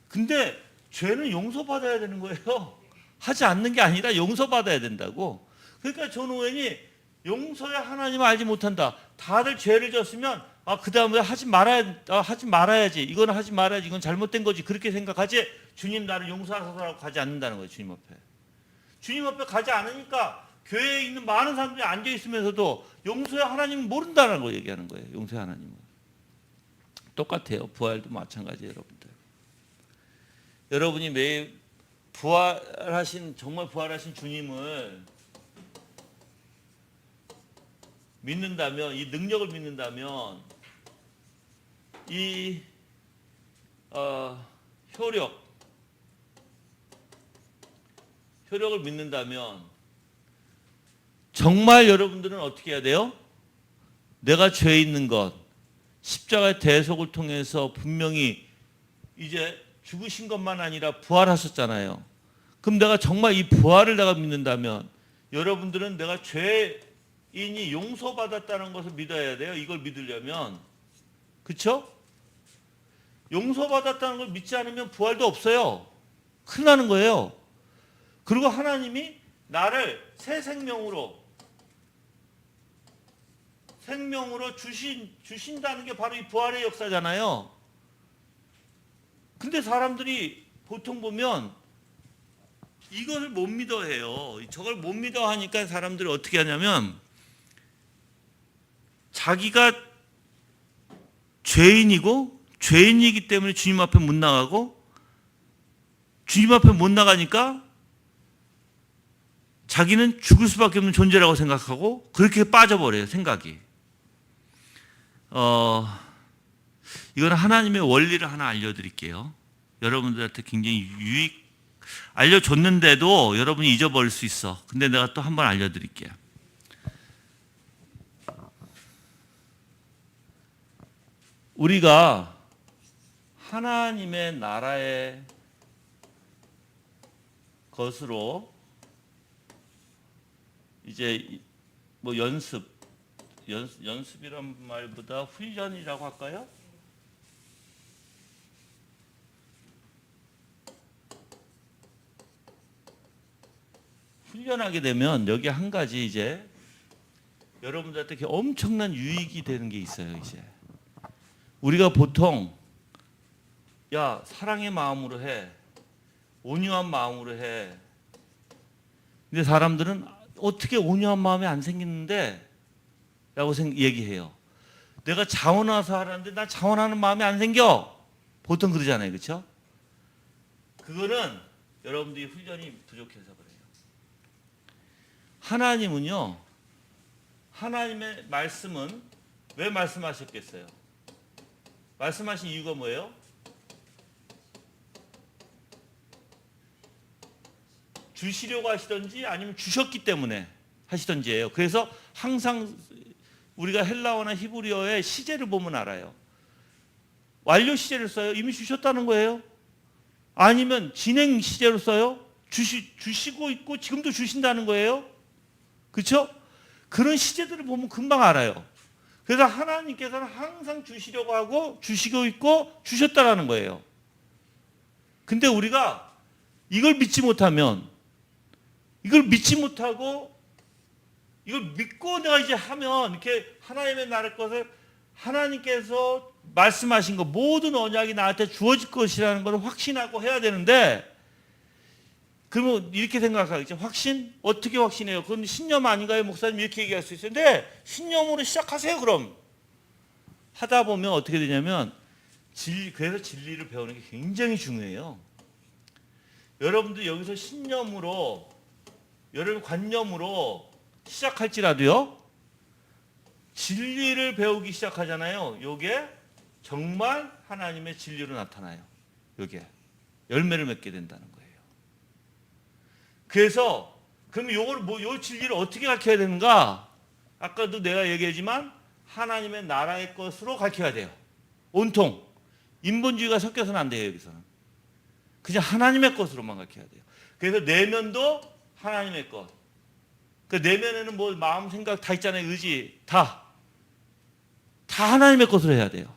근데 죄는 용서받아야 되는 거예요. 하지 않는 게 아니라 용서받아야 된다고. 그러니까 존 오웬이 용서의 하나님을 알지 못한다. 다들 죄를 졌으면 그 다음에 하지 말아야지. 이건 하지 말아야지. 이건 잘못된 거지. 그렇게 생각하지. 주님 나를 용서하소서라고 가지 않는다는 거예요. 주님 앞에. 주님 앞에 가지 않으니까 교회에 있는 많은 사람들이 앉아 있으면서도 용서의 하나님은 모른다는 걸 얘기하는 거예요. 용서의 하나님은. 똑같아요. 부활도 마찬가지예요, 여러분들. 여러분이 매일 정말 부활하신 주님을 믿는다면, 이 능력을 믿는다면, 이 효력을 믿는다면 정말 여러분들은 어떻게 해야 돼요? 내가 죄 있는 것, 십자가의 대속을 통해서 분명히 이제 죽으신 것만 아니라 부활하셨잖아요. 그럼 내가 정말 이 부활을 내가 믿는다면 여러분들은 내가 죄인이 용서받았다는 것을 믿어야 돼요. 이걸 믿으려면. 그렇죠? 용서받았다는 걸 믿지 않으면 부활도 없어요. 큰일 나는 거예요. 그리고 하나님이 나를 새 생명으로 주신다는 게 바로 이 부활의 역사잖아요. 근데 사람들이 보통 보면 이것을 못 믿어 해요. 저걸 못 믿어 하니까 사람들이 어떻게 하냐면 자기가 죄인이기 때문에 주님 앞에 못 나가고 주님 앞에 못 나가니까 자기는 죽을 수밖에 없는 존재라고 생각하고 그렇게 빠져버려요. 생각이. 이건 하나님의 원리를 하나 알려드릴게요. 여러분들한테 굉장히 알려줬는데도 여러분이 잊어버릴 수 있어. 근데 내가 또 한 번 알려드릴게요. 우리가 하나님의 나라의 것으로 이제 뭐 연습이란 말보다 훈련이라고 할까요? 훈련하게 되면 여기 한 가지 이제 여러분들한테 엄청난 유익이 되는 게 있어요. 이제 우리가 보통 야 사랑의 마음으로 해, 온유한 마음으로 해. 근데 사람들은 어떻게 온유한 마음이 안 생기는데? 라고 얘기해요. 내가 자원해서 하라는데 나 자원하는 마음이 안 생겨. 보통 그러잖아요. 그렇죠? 그거는 여러분들이 훈련이 부족해서 그래요. 하나님은요. 하나님의 말씀은 왜 말씀하셨겠어요? 말씀하신 이유가 뭐예요? 주시려고 하시던지 아니면 주셨기 때문에 하시던지예요. 그래서 항상 우리가 헬라어나 히브리어의 시제를 보면 알아요. 완료 시제를 써요. 이미 주셨다는 거예요. 아니면 진행 시제로 써요. 주시고 있고 지금도 주신다는 거예요. 그렇죠? 그런 시제들을 보면 금방 알아요. 그래서 하나님께서는 항상 주시려고 하고 주시고 있고 주셨다라는 거예요. 근데 우리가 이걸 믿지 못하면 이걸 믿지 못하고 이걸 믿고 내가 이제 하면 이렇게 하나님의 나라의 것을 하나님께서 말씀하신 것 모든 언약이 나한테 주어질 것이라는 걸 확신하고 해야 되는데 그러면 이렇게 생각하겠죠. 확신? 어떻게 확신해요? 그건 신념 아닌가요? 목사님 이렇게 얘기할 수 있어요. 근데 신념으로 시작하세요. 그럼 하다 보면 어떻게 되냐면 그래서 진리를 배우는 게 굉장히 중요해요. 여러분들 여기서 신념으로 여러분 관념으로 시작할지라도요. 진리를 배우기 시작하잖아요. 요게 정말 하나님의 진리로 나타나요. 요게 열매를 맺게 된다는 거예요. 그래서 그럼 요걸 요 진리를 어떻게 가르쳐야 되는가? 아까도 내가 얘기했지만 하나님의 나라의 것으로 가르쳐야 돼요. 온통 인본주의가 섞여서는 안 돼요. 여기서는 그냥 하나님의 것으로만 가르쳐야 돼요. 그래서 내면도 하나님의 것. 그 내면에는 뭐 마음 생각 다 있잖아요. 의지 다 하나님의 것으로 해야 돼요.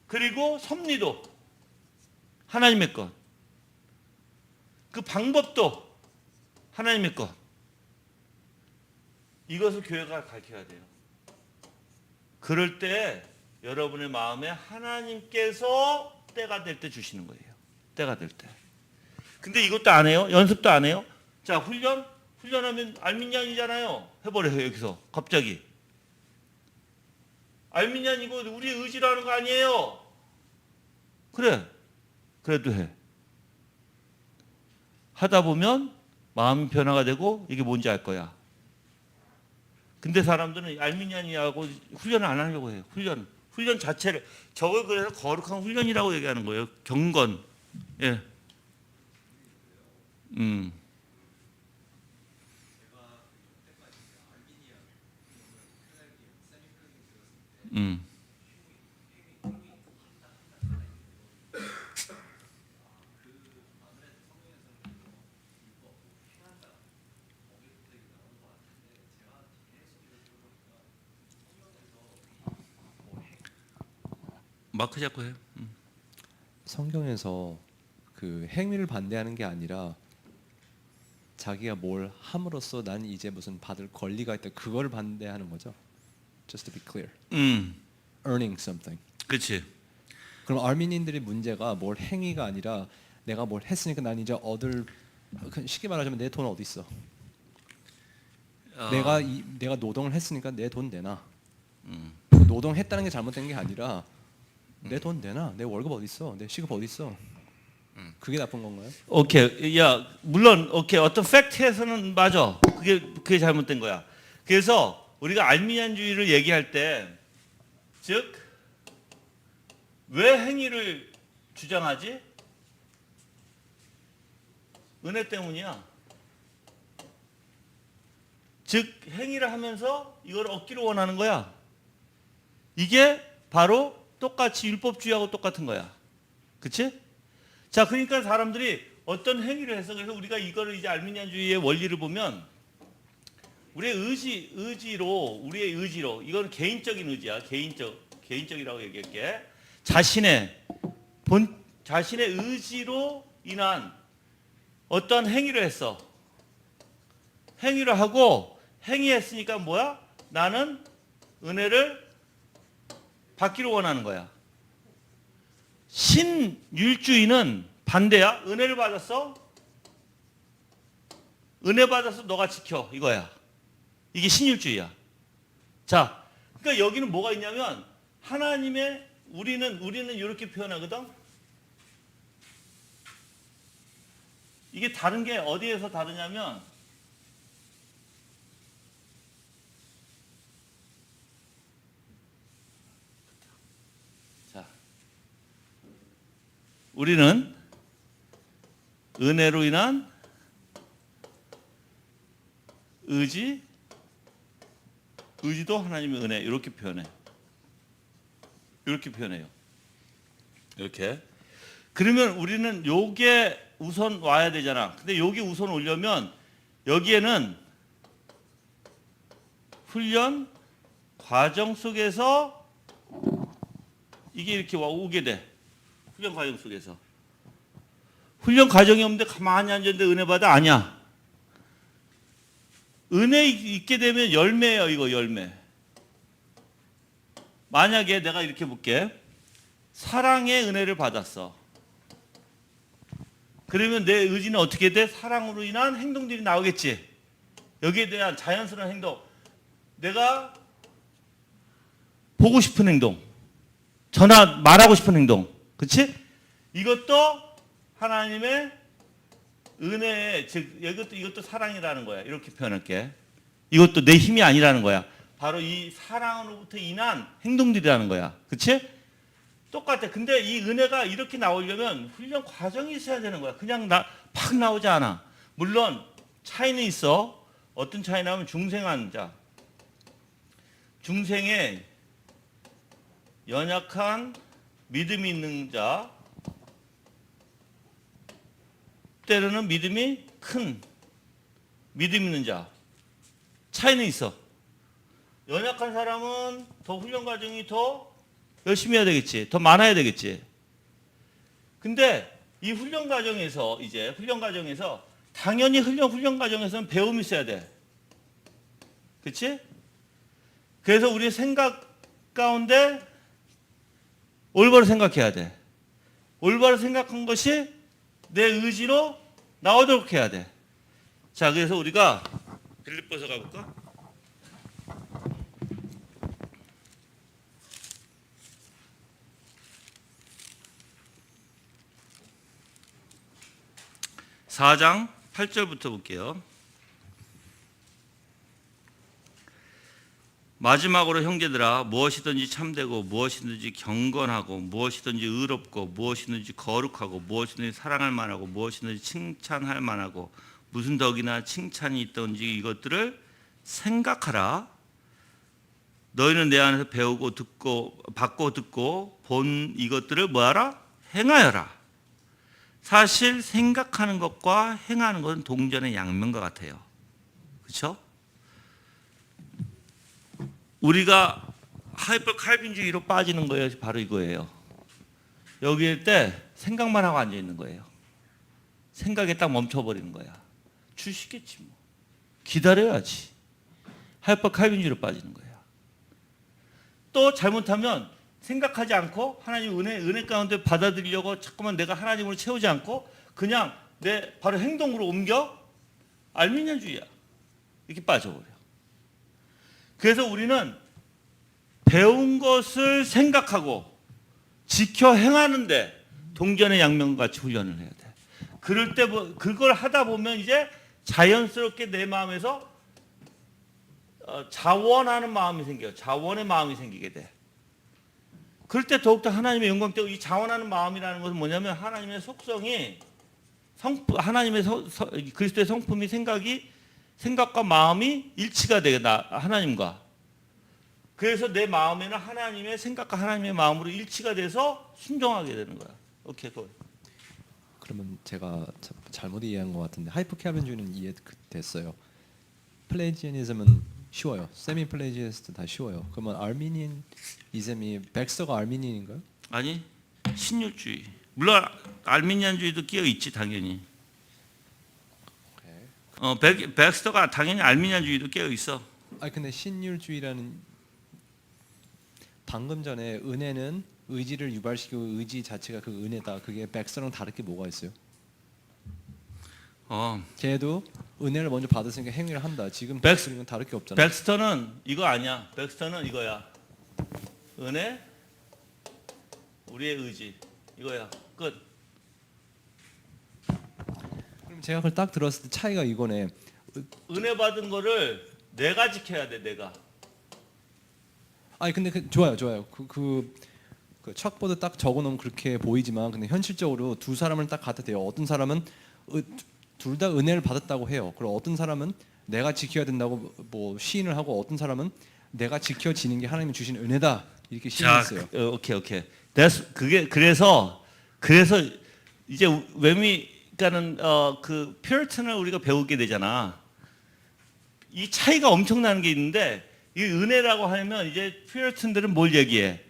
그리고 섭리도 하나님의 것. 그 방법도 하나님의 것. 이것을 교회가 가르쳐야 돼요. 그럴 때 여러분의 마음에 하나님께서 때가 될 때 주시는 거예요. 때가 될 때. 근데 이것도 안 해요. 연습도 안 해요. 자, 훈련하면 알미니안이잖아요. 해버려요. 여기서 갑자기. 알미니안 이거 우리의 의지라는 거 아니에요. 그래. 그래도 해. 하다 보면 마음이 변화가 되고 이게 뭔지 알 거야. 근데 사람들은 알미니안이하고 훈련을 안 하려고 해요. 훈련 자체를 저걸 그래서 거룩한 훈련이라고 얘기하는 거예요. 경건. 예. 마크 잡고 해요. 성경에서 그 행위를 반대하는 게 아니라 자기가 뭘 함으로써 난 이제 무슨 받을 권리가 있다 그걸 반대하는 거죠. Just to be clear. Earning something. 그렇지. 그럼 아르미니인들의 문제가 뭘 행위가 아니라 내가 뭘 했으니까 난 이제 쉽게 말하자면 내 돈 어디 있어? 내가 노동을 했으니까 내 돈 내놔. 노동했다는 게 잘못된 게 아니라 내 돈 내놔. 내 월급 어디 있어? 내 시급 어디 있어? 그게 나쁜 건가요? 오케이. 야, 물론 오케이. 어떤 팩트에서는 맞아. 그게 잘못된 거야. 그래서 우리가 알미니안주의를 얘기할 때 즉 왜 행위를 주장하지? 은혜 때문이야. 즉 행위를 하면서 이걸 얻기를 원하는 거야. 이게 바로 똑같이 율법주의하고 똑같은 거야. 그치? 자, 그러니까 사람들이 어떤 행위를 해서 그래서 우리가 이거를 이제 알미니안주의의 원리를 보면 우리의 의지로 우리의 의지로 이건 개인적인 의지야. 개인적이라고 얘기할게. 자신의 의지로 인한 어떤 행위를 했어. 행위를 하고 행위했으니까 뭐야? 나는 은혜를 받기를 원하는 거야. 신율주의는 반대야. 은혜를 받았어? 은혜 받아서 너가 지켜 이거야. 이게 신율주의야. 자, 그러니까 여기는 뭐가 있냐면 하나님의 우리는 이렇게 표현하거든. 이게 다른 게 어디에서 다르냐면 자, 우리는 은혜로 인한 의지도 하나님의 은혜 이렇게 표현해. 이렇게 표현해요. 이렇게. 그러면 우리는 요게 우선 와야 되잖아. 근데 여기 우선 오려면 여기에는 훈련 과정 속에서 이게 이렇게 오게 돼. 훈련 과정 속에서. 훈련 과정이 없는데 가만히 앉았는데 은혜 받아? 아니야. 은혜 있게 되면 열매예요. 이거 열매. 만약에 내가 이렇게 볼게. 사랑의 은혜를 받았어. 그러면 내 의지는 어떻게 돼? 사랑으로 인한 행동들이 나오겠지. 여기에 대한 자연스러운 행동. 내가 보고 싶은 행동. 말하고 싶은 행동. 그렇지? 이것도 하나님의 은혜의 즉 이것도 사랑이라는 거야. 이렇게 표현할게. 이것도 내 힘이 아니라는 거야. 바로 이 사랑으로부터 인한 행동들이라는 거야. 그렇지? 똑같아. 근데 이 은혜가 이렇게 나오려면 훈련 과정이 있어야 되는 거야. 그냥 팍 나오지 않아. 물론 차이는 있어. 어떤 차이냐면 중생한 자. 중생의 연약한 믿음이 있는 자. 때로는 믿음이 큰 믿음 있는 자. 차이는 있어. 연약한 사람은 더 훈련 과정이 더 열심히 해야 되겠지. 더 많아야 되겠지. 근데 이 훈련 과정에서 당연히 훈련 과정에서는 배움이 있어야 돼. 그렇지? 그래서 우리 생각 가운데 올바로 생각해야 돼. 올바로 생각한 것이 내 의지로 나오도록 해야 돼. 자, 그래서 우리가 빌립보서 가볼까? (4장) 8절부터 볼게요. 마지막으로 형제들아 무엇이든지 참되고 무엇이든지 경건하고 무엇이든지 의롭고 무엇이든지 거룩하고 무엇이든지 사랑할 만하고 무엇이든지 칭찬할 만하고 무슨 덕이나 칭찬이 있든지 이것들을 생각하라. 너희는 내 안에서 배우고 받고 듣고 본 이것들을 뭐하라? 행하여라. 사실 생각하는 것과 행하는 것은 동전의 양면과 같아요. 그렇죠? 우리가 하이퍼 칼빈주의로 빠지는 거예요. 바로 이거예요. 여기에 때 생각만 하고 앉아 있는 거예요. 생각에 딱 멈춰버리는 거야. 주시겠지 뭐. 기다려야지. 하이퍼 칼빈주의로 빠지는 거야. 또 잘못하면 생각하지 않고 하나님 은혜 가운데 받아들이려고 자꾸만 내가 하나님으로 채우지 않고 그냥 내 바로 행동으로 옮겨 알미니언주의야. 이렇게 빠져버려. 그래서 우리는 배운 것을 생각하고 지켜 행하는데 동전의 양면같이 훈련을 해야 돼. 그럴 때 그걸 하다 보면 이제 자연스럽게 내 마음에서 자원하는 마음이 생겨요. 자원의 마음이 생기게 돼. 그럴 때 더욱더 하나님의 영광 때문에 이 자원하는 마음이라는 것은 뭐냐면 하나님의 속성이 하나님의 그리스도의 성품이 생각과 마음이 일치가 되게 하나님과. 그래서 내 마음에는 하나님의 생각과 하나님의 마음으로 일치가 돼서 순종하게 되는 거야. 오케이, 굿. 그러면 제가 잘못 이해한 것 같은데 하이퍼 칼빈주의는 이해됐어요. 플레지아니즘은 쉬워요. 세미 플레지아니스트 다 쉬워요. 그러면 아르미니안이즘이 백스터가 아르미니안인가요? 아니 신율주의. 물론 알미니안주의도 끼어 있지 당연히. 백스터가 당연히 알미니안주의도 끼어 있어. 아 근데 신율주의라는 방금 전에 은혜는 의지를 유발시키고 의지 자체가 그 은혜다. 그게 백스터랑 다를 게 뭐가 있어요? 걔도 은혜를 먼저 받았으니까 행위를 한다. 지금 백스터는 다를 게 없잖아. 백스터는 이거 아니야. 백스터는 이거야. 은혜, 우리의 의지 이거야. 끝. 그럼 제가 그걸 딱 들었을 때 차이가 이거네. 은혜 받은 거를 내가 지켜야 돼. 내가. 아니 근데 좋아요. 그 척보드 딱 적어놓으면 그렇게 보이지만 근데 현실적으로 두 사람을 딱 갖다 대요. 어떤 사람은 둘 다 은혜를 받았다고 해요. 그리고 어떤 사람은 내가 지켜야 된다고 뭐 시인을 하고 어떤 사람은 내가 지켜지는 게 하나님이 주신 은혜다 이렇게 시인했어요. 오케이. 그게 그래서 이제 그러니까는 그 퓨리탄을 우리가 배우게 되잖아. 이 차이가 엄청나는 게 있는데 이 은혜라고 하면 이제 퓨리탄들은 뭘 얘기해?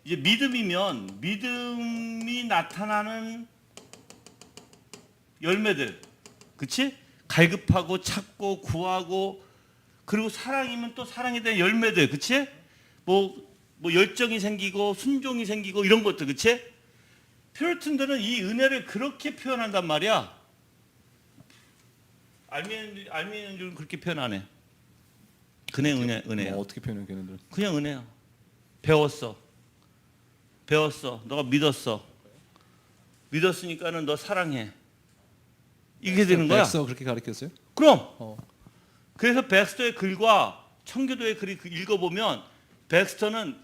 이제 믿음이면 믿음이 나타나는 열매들, 그렇지? 갈급하고 찾고 구하고 그리고 사랑이면 또 사랑에 대한 열매들, 그렇지? 뭐 열정이 생기고 순종이 생기고 이런 것들, 그렇지? 퓨리탄들은 이 은혜를 그렇게 표현한단 말이야. 알미니안들은 그렇게 표현 안 해. 그냥 은혜야. 어떻게 표현해 걔네들? 그냥 은혜야. 배웠어. 너가 믿었어. 믿었으니까는 너 사랑해. 이게 되는 거야. 백서 그렇게 가르쳤어요? 그럼. 그래서 백스터의 글과 청교도의 글이 읽어보면 백스터는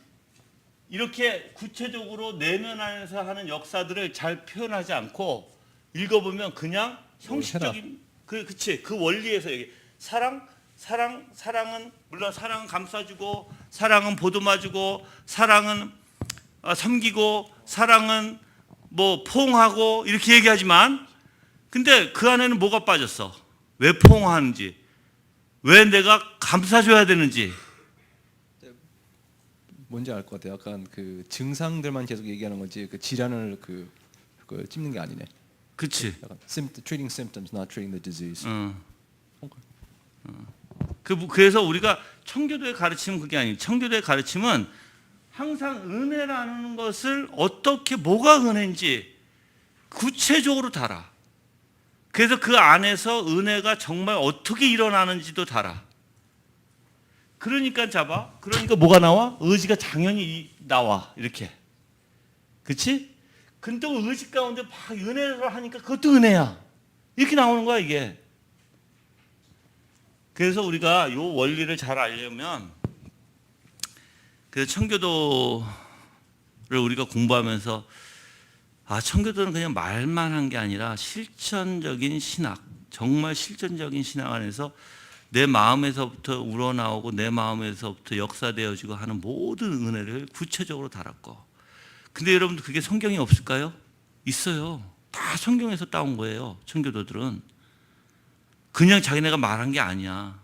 이렇게 구체적으로 내면 안에서 하는 역사들을 잘 표현하지 않고 읽어보면 그냥 형식적인 그치 그 원리에서 얘기. 사랑은 물론 사랑은 감싸주고 사랑은 보듬어주고 사랑은 섬기고 사랑은 뭐 포옹하고 이렇게 얘기하지만 근데 그 안에는 뭐가 빠졌어? 왜 포옹하는지 왜 내가 감싸줘야 되는지 뭔지 알 것 같아요. 약간 그 증상들만 계속 얘기하는 거지 그 질환을 그 찝는 게 아니네. 그치 약간 treating symptoms, not treating the disease. 그래서 우리가 청교도의 가르침은 그게 아니에요. 청교도의 가르침은 항상 은혜라는 것을 어떻게 뭐가 은혜인지 구체적으로 달아. 그래서 그 안에서 은혜가 정말 어떻게 일어나는지도 달아. 그러니까 그러니까 뭐가 나와? 의지가 당연히 나와. 이렇게. 그치? 근데 의지 가운데 막 은혜를 하니까 그것도 은혜야. 이렇게 나오는 거야 이게. 그래서 우리가 이 원리를 잘 알려면 그래서 청교도를 우리가 공부하면서 청교도는 그냥 말만 한 게 아니라 실천적인 신학, 정말 실천적인 신학 안에서 내 마음에서부터 우러나오고 내 마음에서부터 역사되어지고 하는 모든 은혜를 구체적으로 달았고 근데 여러분들 그게 성경에 없을까요? 있어요. 다 성경에서 따온 거예요. 청교도들은. 그냥 자기네가 말한 게 아니야.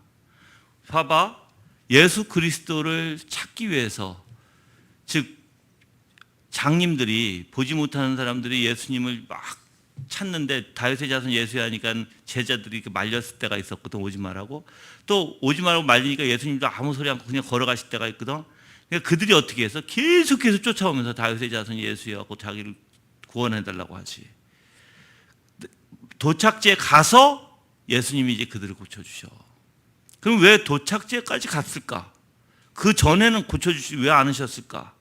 봐봐. 예수 그리스도를 찾기 위해서 즉 장님들이 보지 못하는 사람들이 예수님을 막 찾는데 다윗의 자손 예수야 하니까 제자들이 말렸을 때가 있었거든. 오지 말라고. 또 오지 말라고 말리니까 예수님도 아무 소리 않고 그냥 걸어가실 때가 있거든. 그러니까 그들이 어떻게 해서 계속해서 쫓아오면서 다윗의 자손 예수야 하고 자기를 구원해달라고 하지. 도착지에 가서 예수님이 이제 그들을 고쳐주셔. 그럼 왜 도착지에까지 갔을까? 그 전에는 고쳐주시지 왜 안 하셨을까?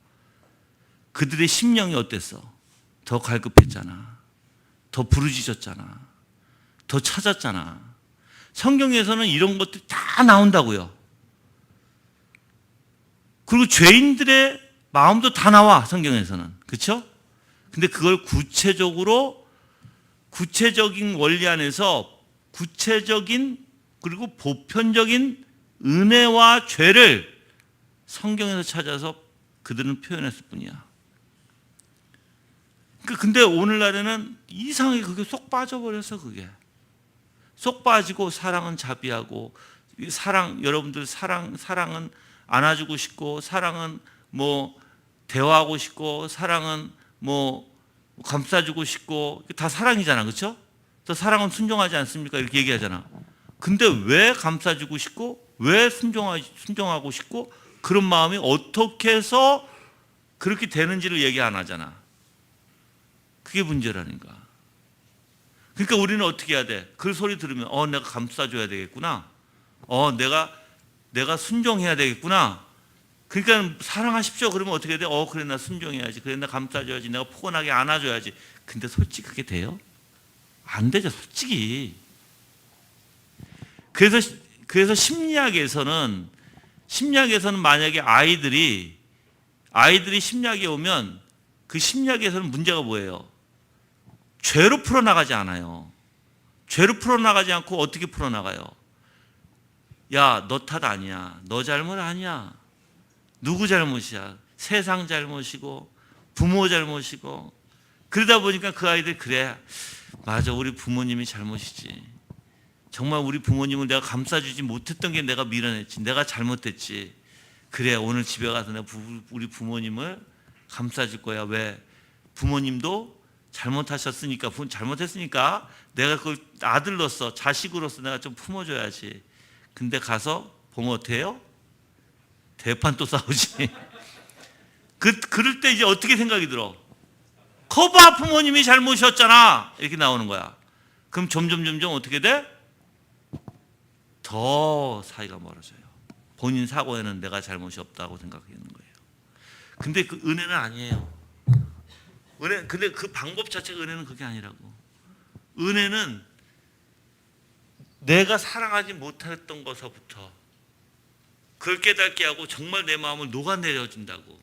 그들의 심령이 어땠어? 더 갈급했잖아. 더 부르짖었잖아. 더 찾았잖아. 성경에서는 이런 것들이 다 나온다고요. 그리고 죄인들의 마음도 다 나와 성경에서는. 그렇죠? 근데 그걸 구체적인 원리 안에서 구체적인 그리고 보편적인 은혜와 죄를 성경에서 찾아서 그들은 표현했을 뿐이야. 근데 오늘날에는 이상하게 그게 쏙 빠져버려서 그게. 쏙 빠지고 사랑은 자비하고 여러분들 사랑은 안아주고 싶고, 사랑은 뭐 대화하고 싶고, 사랑은 뭐 감싸주고 싶고, 다 사랑이잖아, 그렇죠? 또 사랑은 순종하지 않습니까? 이렇게 얘기하잖아. 근데 왜 감싸주고 싶고, 왜 순종하고 싶고, 그런 마음이 어떻게 해서 그렇게 되는지를 얘기 안 하잖아. 그게 문제라니까. 그러니까 우리는 어떻게 해야 돼? 그 소리 들으면 내가 감싸줘야 되겠구나. 내가 순종해야 되겠구나. 그러니까 사랑하십시오. 그러면 어떻게 돼? 그래 나 순종해야지. 그래 나 감싸줘야지. 내가 포근하게 안아줘야지. 근데 솔직히 그게 돼요? 안 되죠, 솔직히. 그래서 심리학에서는 만약에 아이들이 심리학에 오면 그 심리학에서는 문제가 뭐예요? 죄로 풀어나가지 않아요. 죄로 풀어나가지 않고 어떻게 풀어나가요? 야, 너 탓 아니야. 너 잘못 아니야. 누구 잘못이야? 세상 잘못이고 부모 잘못이고. 그러다 보니까 그 아이들 그래. 맞아, 우리 부모님이 잘못이지. 정말 우리 부모님을 내가 감싸주지 못했던 게 내가 미련했지. 내가 잘못했지. 그래, 오늘 집에 가서 내가 우리 부모님을 감싸줄 거야. 왜? 부모님도 잘못했으니까 내가 그 아들로서, 자식으로서 내가 좀 품어줘야지. 근데 가서 보면 어때요? 대판 또 싸우지. 그럴 때 이제 어떻게 생각이 들어? 거봐, 부모님이 잘못이었잖아. 이렇게 나오는 거야. 그럼 점점 어떻게 돼? 더 사이가 멀어져요. 본인 사고에는 내가 잘못이 없다고 생각하는 거예요. 근데 그 은혜는 아니에요. 근데 그 방법 자체가 은혜는 그게 아니라고. 은혜는 내가 사랑하지 못했던 것서부터 그걸 깨닫게 하고 정말 내 마음을 녹아내려준다고.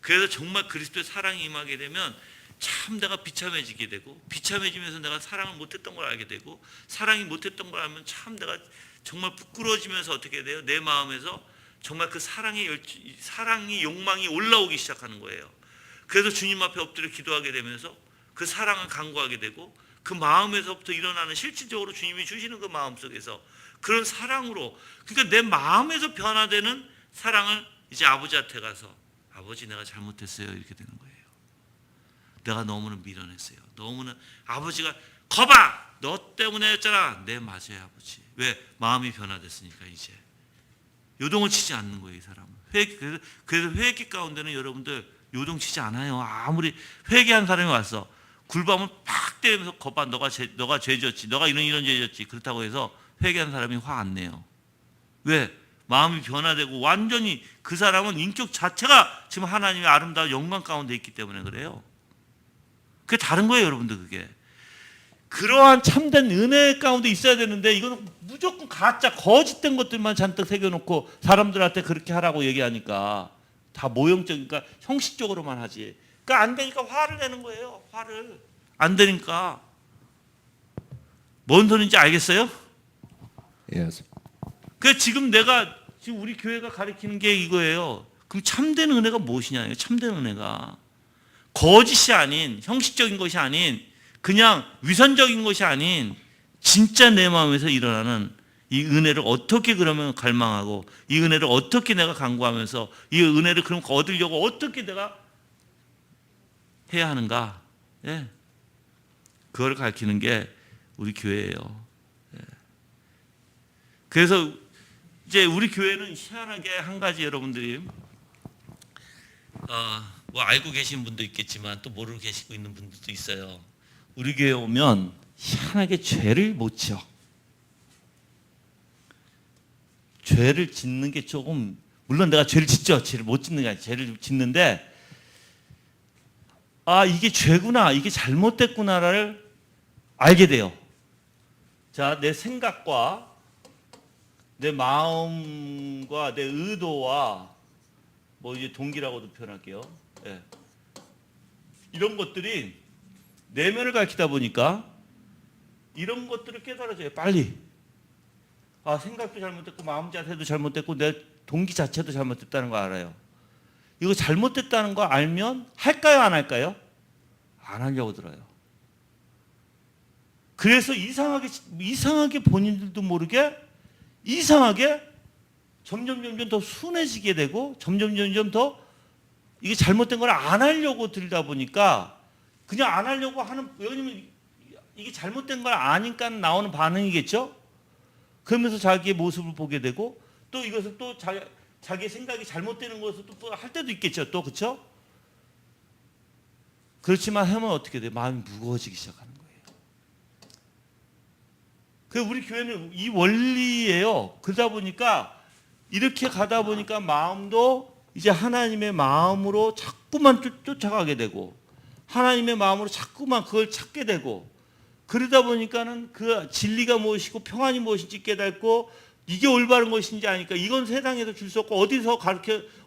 그래서 정말 그리스도의 사랑이 임하게 되면 참 내가 비참해지게 되고, 비참해지면서 내가 사랑을 못했던 걸 알게 되고, 사랑이 못했던 걸 알면 참 내가 정말 부끄러워지면서 어떻게 돼요? 내 마음에서 정말 그 사랑이 욕망이 올라오기 시작하는 거예요. 그래서 주님 앞에 엎드려 기도하게 되면서 그 사랑을 간구하게 되고, 그 마음에서부터 일어나는 실질적으로 주님이 주시는 그 마음 속에서 그런 사랑으로, 그러니까 내 마음에서 변화되는 사랑을 이제 아버지한테 가서 아버지 내가 잘못했어요 이렇게 되는 거예요. 내가 너무나 미련했어요. 너무나 아버지가 거봐 너 때문에였잖아. 네 맞아요 아버지. 왜? 마음이 변화됐으니까 이제 요동을 치지 않는 거예요 이 사람은. 그래서 회개 가운데는 여러분들 요동치지 않아요. 아무리 회개한 사람이 와서 굴밤을 팍 때리면서 거봐 너가 죄졌지. 너가 이런 죄졌지. 그렇다고 해서 회개한 사람이 화 안 내요. 왜? 마음이 변화되고 완전히 그 사람은 인격 자체가 지금 하나님의 아름다운 영광 가운데 있기 때문에 그래요. 그게 다른 거예요 여러분들. 그게 그러한 참된 은혜 가운데 있어야 되는데 이거는 무조건 가짜 거짓된 것들만 잔뜩 새겨놓고 사람들한테 그렇게 하라고 얘기하니까 다 모형적이니까 형식적으로만 하지. 그러니까 안 되니까 화를 내는 거예요. 화를. 안 되니까. 뭔 소리인지 알겠어요? Yes. 그래서 지금 우리 교회가 가리키는 게 이거예요. 그럼 참된 은혜가 무엇이냐? 참된 은혜가 거짓이 아닌, 형식적인 것이 아닌, 그냥 위선적인 것이 아닌 진짜 내 마음에서 일어나는 이 은혜를 어떻게 그러면 갈망하고, 이 은혜를 어떻게 내가 간구하면서 이 은혜를 그럼 얻으려고 어떻게 내가 해야 하는가? 예. 그걸 가르치는 게 우리 교회예요. 예. 그래서 이제 우리 교회는 희한하게 한 가지 여러분들이 뭐 알고 계신 분도 있겠지만 또 모르고 계시고 있는 분들도 있어요. 우리 교회 오면 희한하게 죄를 못 지어. 죄를 짓는 게 조금, 물론 내가 죄를 짓죠. 죄를 못 짓는 게 아니라 죄를 짓는데 이게 죄구나, 이게 잘못됐구나를 알게 돼요. 자, 내 생각과 내 마음과 내 의도와 뭐 이제 동기라고도 표현할게요. 예. 이런 것들이 내면을 가르치다 보니까 이런 것들을 깨달아져요. 빨리. 생각도 잘못됐고 마음 자세도 잘못됐고 내 동기 자체도 잘못됐다는 거 알아요. 이거 잘못됐다는 거 알면 할까요 안 할까요? 안 하려고 들어요. 그래서 이상하게 본인들도 모르게 이상하게 점점 더 순해지게 되고 점점 더 이게 잘못된 걸 안 하려고 들다 보니까 그냥 안 하려고 하는, 왜냐면 이게 잘못된 걸 아니까 나오는 반응이겠죠. 그러면서 자기의 모습을 보게 되고 또 이것을 또 자기의 생각이 잘못되는 것을 또 할 때도 있겠죠. 또 그렇죠. 그렇지만 하면 어떻게 돼요? 마음이 무거워지기 시작하는 거예요. 그 우리 교회는 이 원리예요. 그러다 보니까 이렇게 가다 보니까 마음도 이제 하나님의 마음으로 자꾸만 쫓아가게 되고 하나님의 마음으로 자꾸만 그걸 찾게 되고 그러다 보니까는 그 진리가 무엇이고 평안이 무엇인지 깨닫고 이게 올바른 것인지 아니까 이건 세상에서 줄 수 없고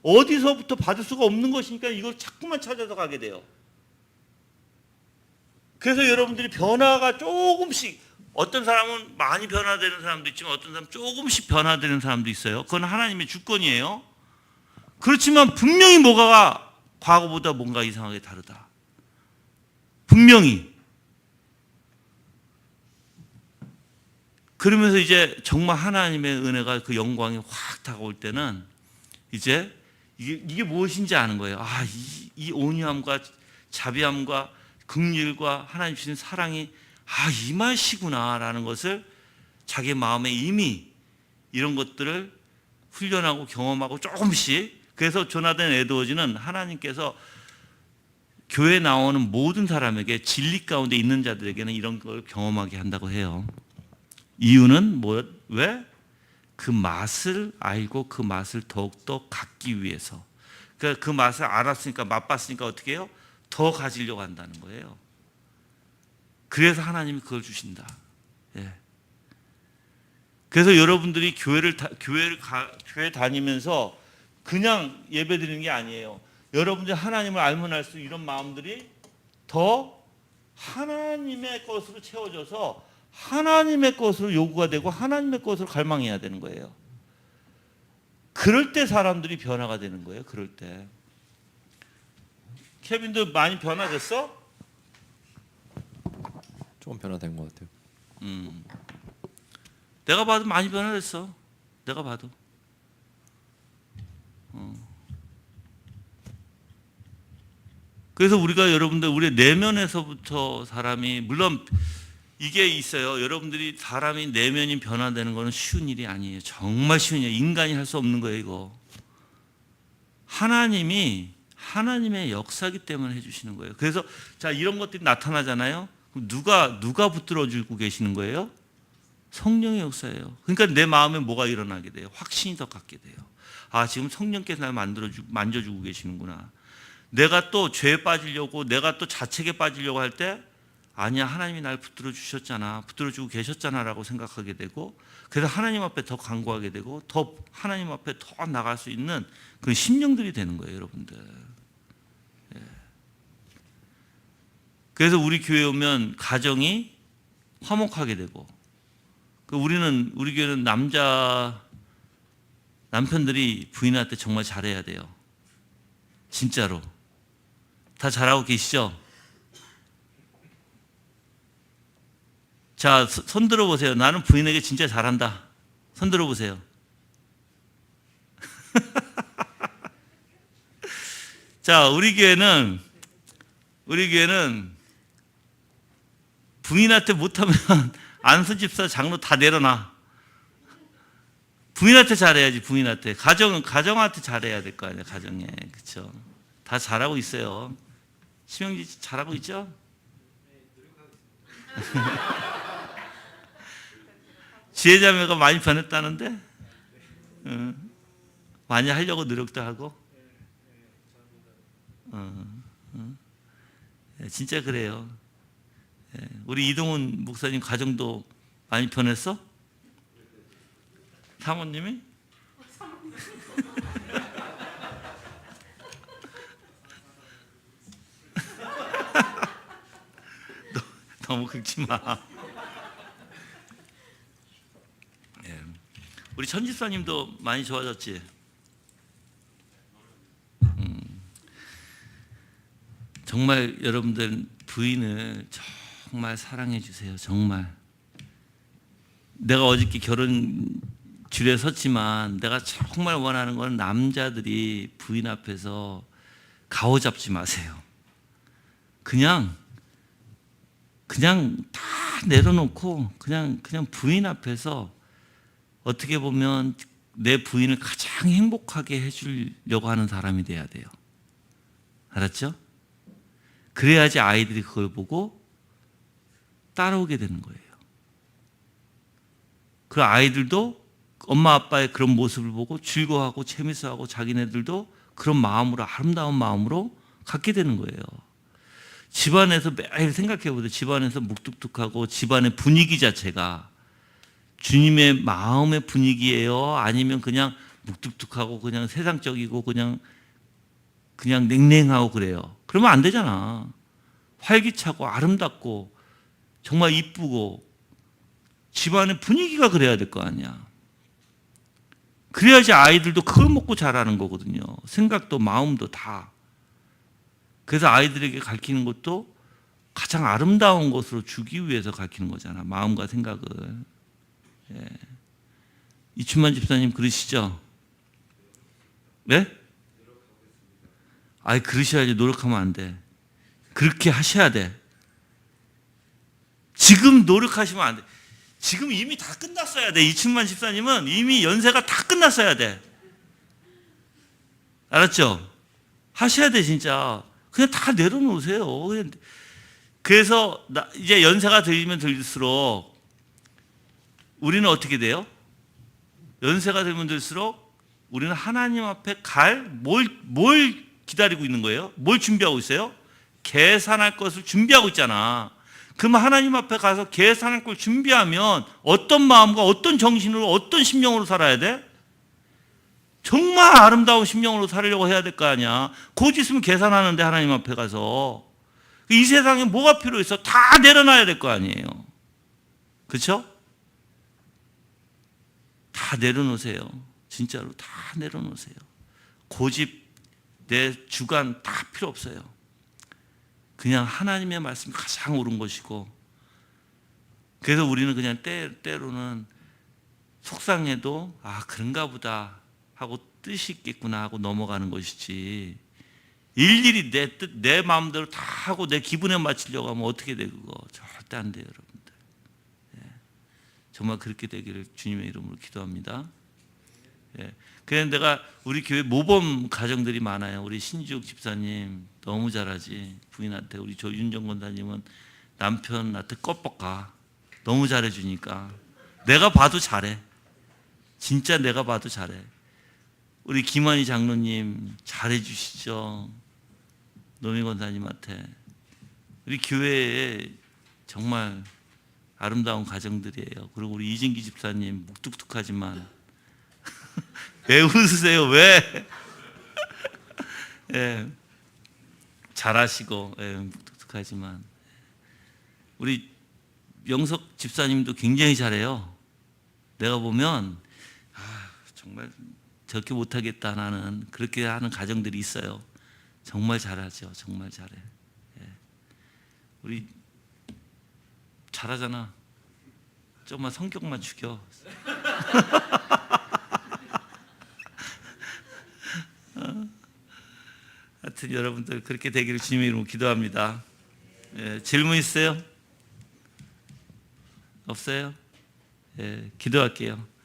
어디서부터 받을 수가 없는 것이니까 이걸 자꾸만 찾아서 가게 돼요. 그래서 여러분들이 변화가 조금씩, 어떤 사람은 많이 변화되는 사람도 있지만 어떤 사람은 조금씩 변화되는 사람도 있어요. 그건 하나님의 주권이에요. 그렇지만 분명히 뭐가 과거보다 뭔가 이상하게 다르다. 분명히. 그러면서 이제 정말 하나님의 은혜가 그 영광이 확 다가올 때는 이제 이게 무엇인지 아는 거예요. 아, 이 온유함과 자비함과 긍휼과 하나님 주신 사랑이 이 맛이구나라는 것을 자기 마음에 이미 이런 것들을 훈련하고 경험하고 조금씩. 그래서 조나단 에드워즈는 하나님께서 교회에 나오는 모든 사람에게 진리 가운데 있는 자들에게는 이런 걸 경험하게 한다고 해요. 이유는 왜? 그 맛을 알고 그 맛을 더욱더 갖기 위해서. 그러니까 그 맛을 알았으니까 맛봤으니까 어떻게 해요? 더 가지려고 한다는 거예요. 그래서 하나님이 그걸 주신다. 예. 그래서 여러분들이 교회 다니면서 그냥 예배 드리는 게 아니에요. 여러분들이 하나님을 알면 알수록 이런 마음들이 더 하나님의 것으로 채워져서 하나님의 것으로 요구가 되고 하나님의 것으로 갈망해야 되는 거예요. 그럴 때 사람들이 변화가 되는 거예요. 그럴 때. 케빈도 많이 변화됐어? 조금 변화된 것 같아요. 내가 봐도 많이 변화됐어. 내가 봐도. 그래서 우리가 여러분들 우리 내면에서부터 사람이, 물론 이게 있어요. 여러분들이 사람이 내면이 변화되는 것은 쉬운 일이 아니에요. 정말 쉬운 일. 인간이 할 수 없는 거예요, 이거. 하나님이 하나님의 역사기 때문에 해주시는 거예요. 그래서 자, 이런 것들이 나타나잖아요. 누가 붙들어주고 계시는 거예요? 성령의 역사예요. 그러니까 내 마음에 뭐가 일어나게 돼요? 확신이 더 갖게 돼요. 아, 지금 성령께서 날 만져주고 계시는구나. 내가 또 죄에 빠지려고, 내가 또 자책에 빠지려고 할 때 아니야, 하나님이 날 붙들어 주셨잖아, 붙들어 주고 계셨잖아 라고 생각하게 되고, 그래서 하나님 앞에 더 간구하게 되고 더 하나님 앞에 더 나갈 수 있는 그 심령들이 되는 거예요, 여러분들. 예. 그래서 우리 교회에 오면 가정이 화목하게 되고, 우리 교회는 남편들이 부인한테 정말 잘해야 돼요. 진짜로. 다 잘하고 계시죠? 자, 손 들어보세요. 나는 부인에게 진짜 잘한다. 손 들어보세요. 자, 우리 교회는 부인한테 못하면 안수 집사 장로 다 내려놔. 부인한테 잘해야지. 부인한테. 가정한테 잘해야 될 거 아니에요. 가정에. 그렇죠? 다 잘하고 있어요. 심영지 잘하고 있죠? 지혜자매가 많이 변했다는데? 많이 하려고 노력도 하고? 진짜 그래요. 우리 이동훈 목사님 가정도 많이 변했어? 사모님이? 너무 긁지 마. 우리 천집사님도 많이 좋아졌지? 정말 여러분들 부인을 정말 사랑해 주세요. 정말. 내가 어저께 결혼 줄에 섰지만 내가 정말 원하는 건 남자들이 부인 앞에서 가오잡지 마세요. 그냥 다 내려놓고 그냥 부인 앞에서 어떻게 보면 내 부인을 가장 행복하게 해주려고 하는 사람이 돼야 돼요. 알았죠? 그래야지 아이들이 그걸 보고 따라오게 되는 거예요. 그 아이들도 엄마 아빠의 그런 모습을 보고 즐거워하고 재밌어하고 자기네들도 그런 마음으로, 아름다운 마음으로 갖게 되는 거예요. 집안에서 매일 생각해 보세요. 집안에서 묵뚝뚝하고 집안의 분위기 자체가 주님의 마음의 분위기예요? 아니면 그냥 묵뚝뚝하고 그냥 세상적이고 그냥 냉랭하고 그래요? 그러면 안 되잖아. 활기차고 아름답고 정말 이쁘고 집안의 분위기가 그래야 될 거 아니야. 그래야지 아이들도 그걸 먹고 자라는 거거든요. 생각도 마음도 다. 그래서 아이들에게 가르치는 것도 가장 아름다운 것으로 주기 위해서 가르치는 거잖아. 마음과 생각을. 예. 이춘만 집사님 그러시죠? 네? 아이 그러셔야지. 노력하면 안 돼. 그렇게 하셔야 돼. 지금 노력하시면 안 돼. 지금 이미 다 끝났어야 돼. 이춘만 집사님은 이미 연세가 다 끝났어야 돼. 알았죠? 하셔야 돼 진짜. 그냥 다 내려놓으세요. 그래서 이제 연세가 들면 들수록 우리는 어떻게 돼요? 연세가 들면 들수록 우리는 하나님 앞에 뭘 기다리고 있는 거예요? 뭘 준비하고 있어요? 계산할 것을 준비하고 있잖아. 그럼 하나님 앞에 가서 계산할 걸 준비하면 어떤 마음과 어떤 정신으로 어떤 심령으로 살아야 돼? 정말 아름다운 심령으로 살려고 해야 될 거 아니야. 곧 있으면 계산하는데 하나님 앞에 가서 이 세상에 뭐가 필요해서 다 내려놔야 될 거 아니에요. 그렇죠? 다 내려놓으세요. 진짜로 다 내려놓으세요. 고집, 내 주관 다 필요 없어요. 그냥 하나님의 말씀이 가장 옳은 것이고, 그래서 우리는 그냥 때로는 속상해도 그런가 보다 하고 뜻이 있겠구나 하고 넘어가는 것이지, 일일이 내 마음대로 다 하고 내 기분에 맞추려고 하면 어떻게 돼? 그거 절대 안 돼요, 여러분들. 예. 정말 그렇게 되기를 주님의 이름으로 기도합니다. 예. 그래서 내가 우리 교회 모범 가정들이 많아요. 우리 신지욱 집사님 너무 잘하지. 부인한테 우리 조윤정 권사님은 남편한테 껍벅가. 너무 잘해주니까 내가 봐도 잘해. 진짜 내가 봐도 잘해. 우리 김환희 장로님 잘해주시죠. 노미 권사님한테. 우리 교회에 정말 아름다운 가정들이에요. 그리고 우리 이진기 집사님 묵뚝뚝하지만 왜 웃으세요? 왜? 예, 잘하시고 묵뚝뚝하지만 우리 영석 집사님도 굉장히 잘해요. 내가 보면 정말 저렇게 못하겠다 나는 그렇게 하는 가정들이 있어요. 정말 잘하죠. 정말 잘해. 예. 우리 잘하잖아. 조금만 성격만 죽여. 하여튼 여러분들 그렇게 되기를 주님의 이름으로 기도합니다. 예, 질문 있어요? 없어요? 예, 기도할게요.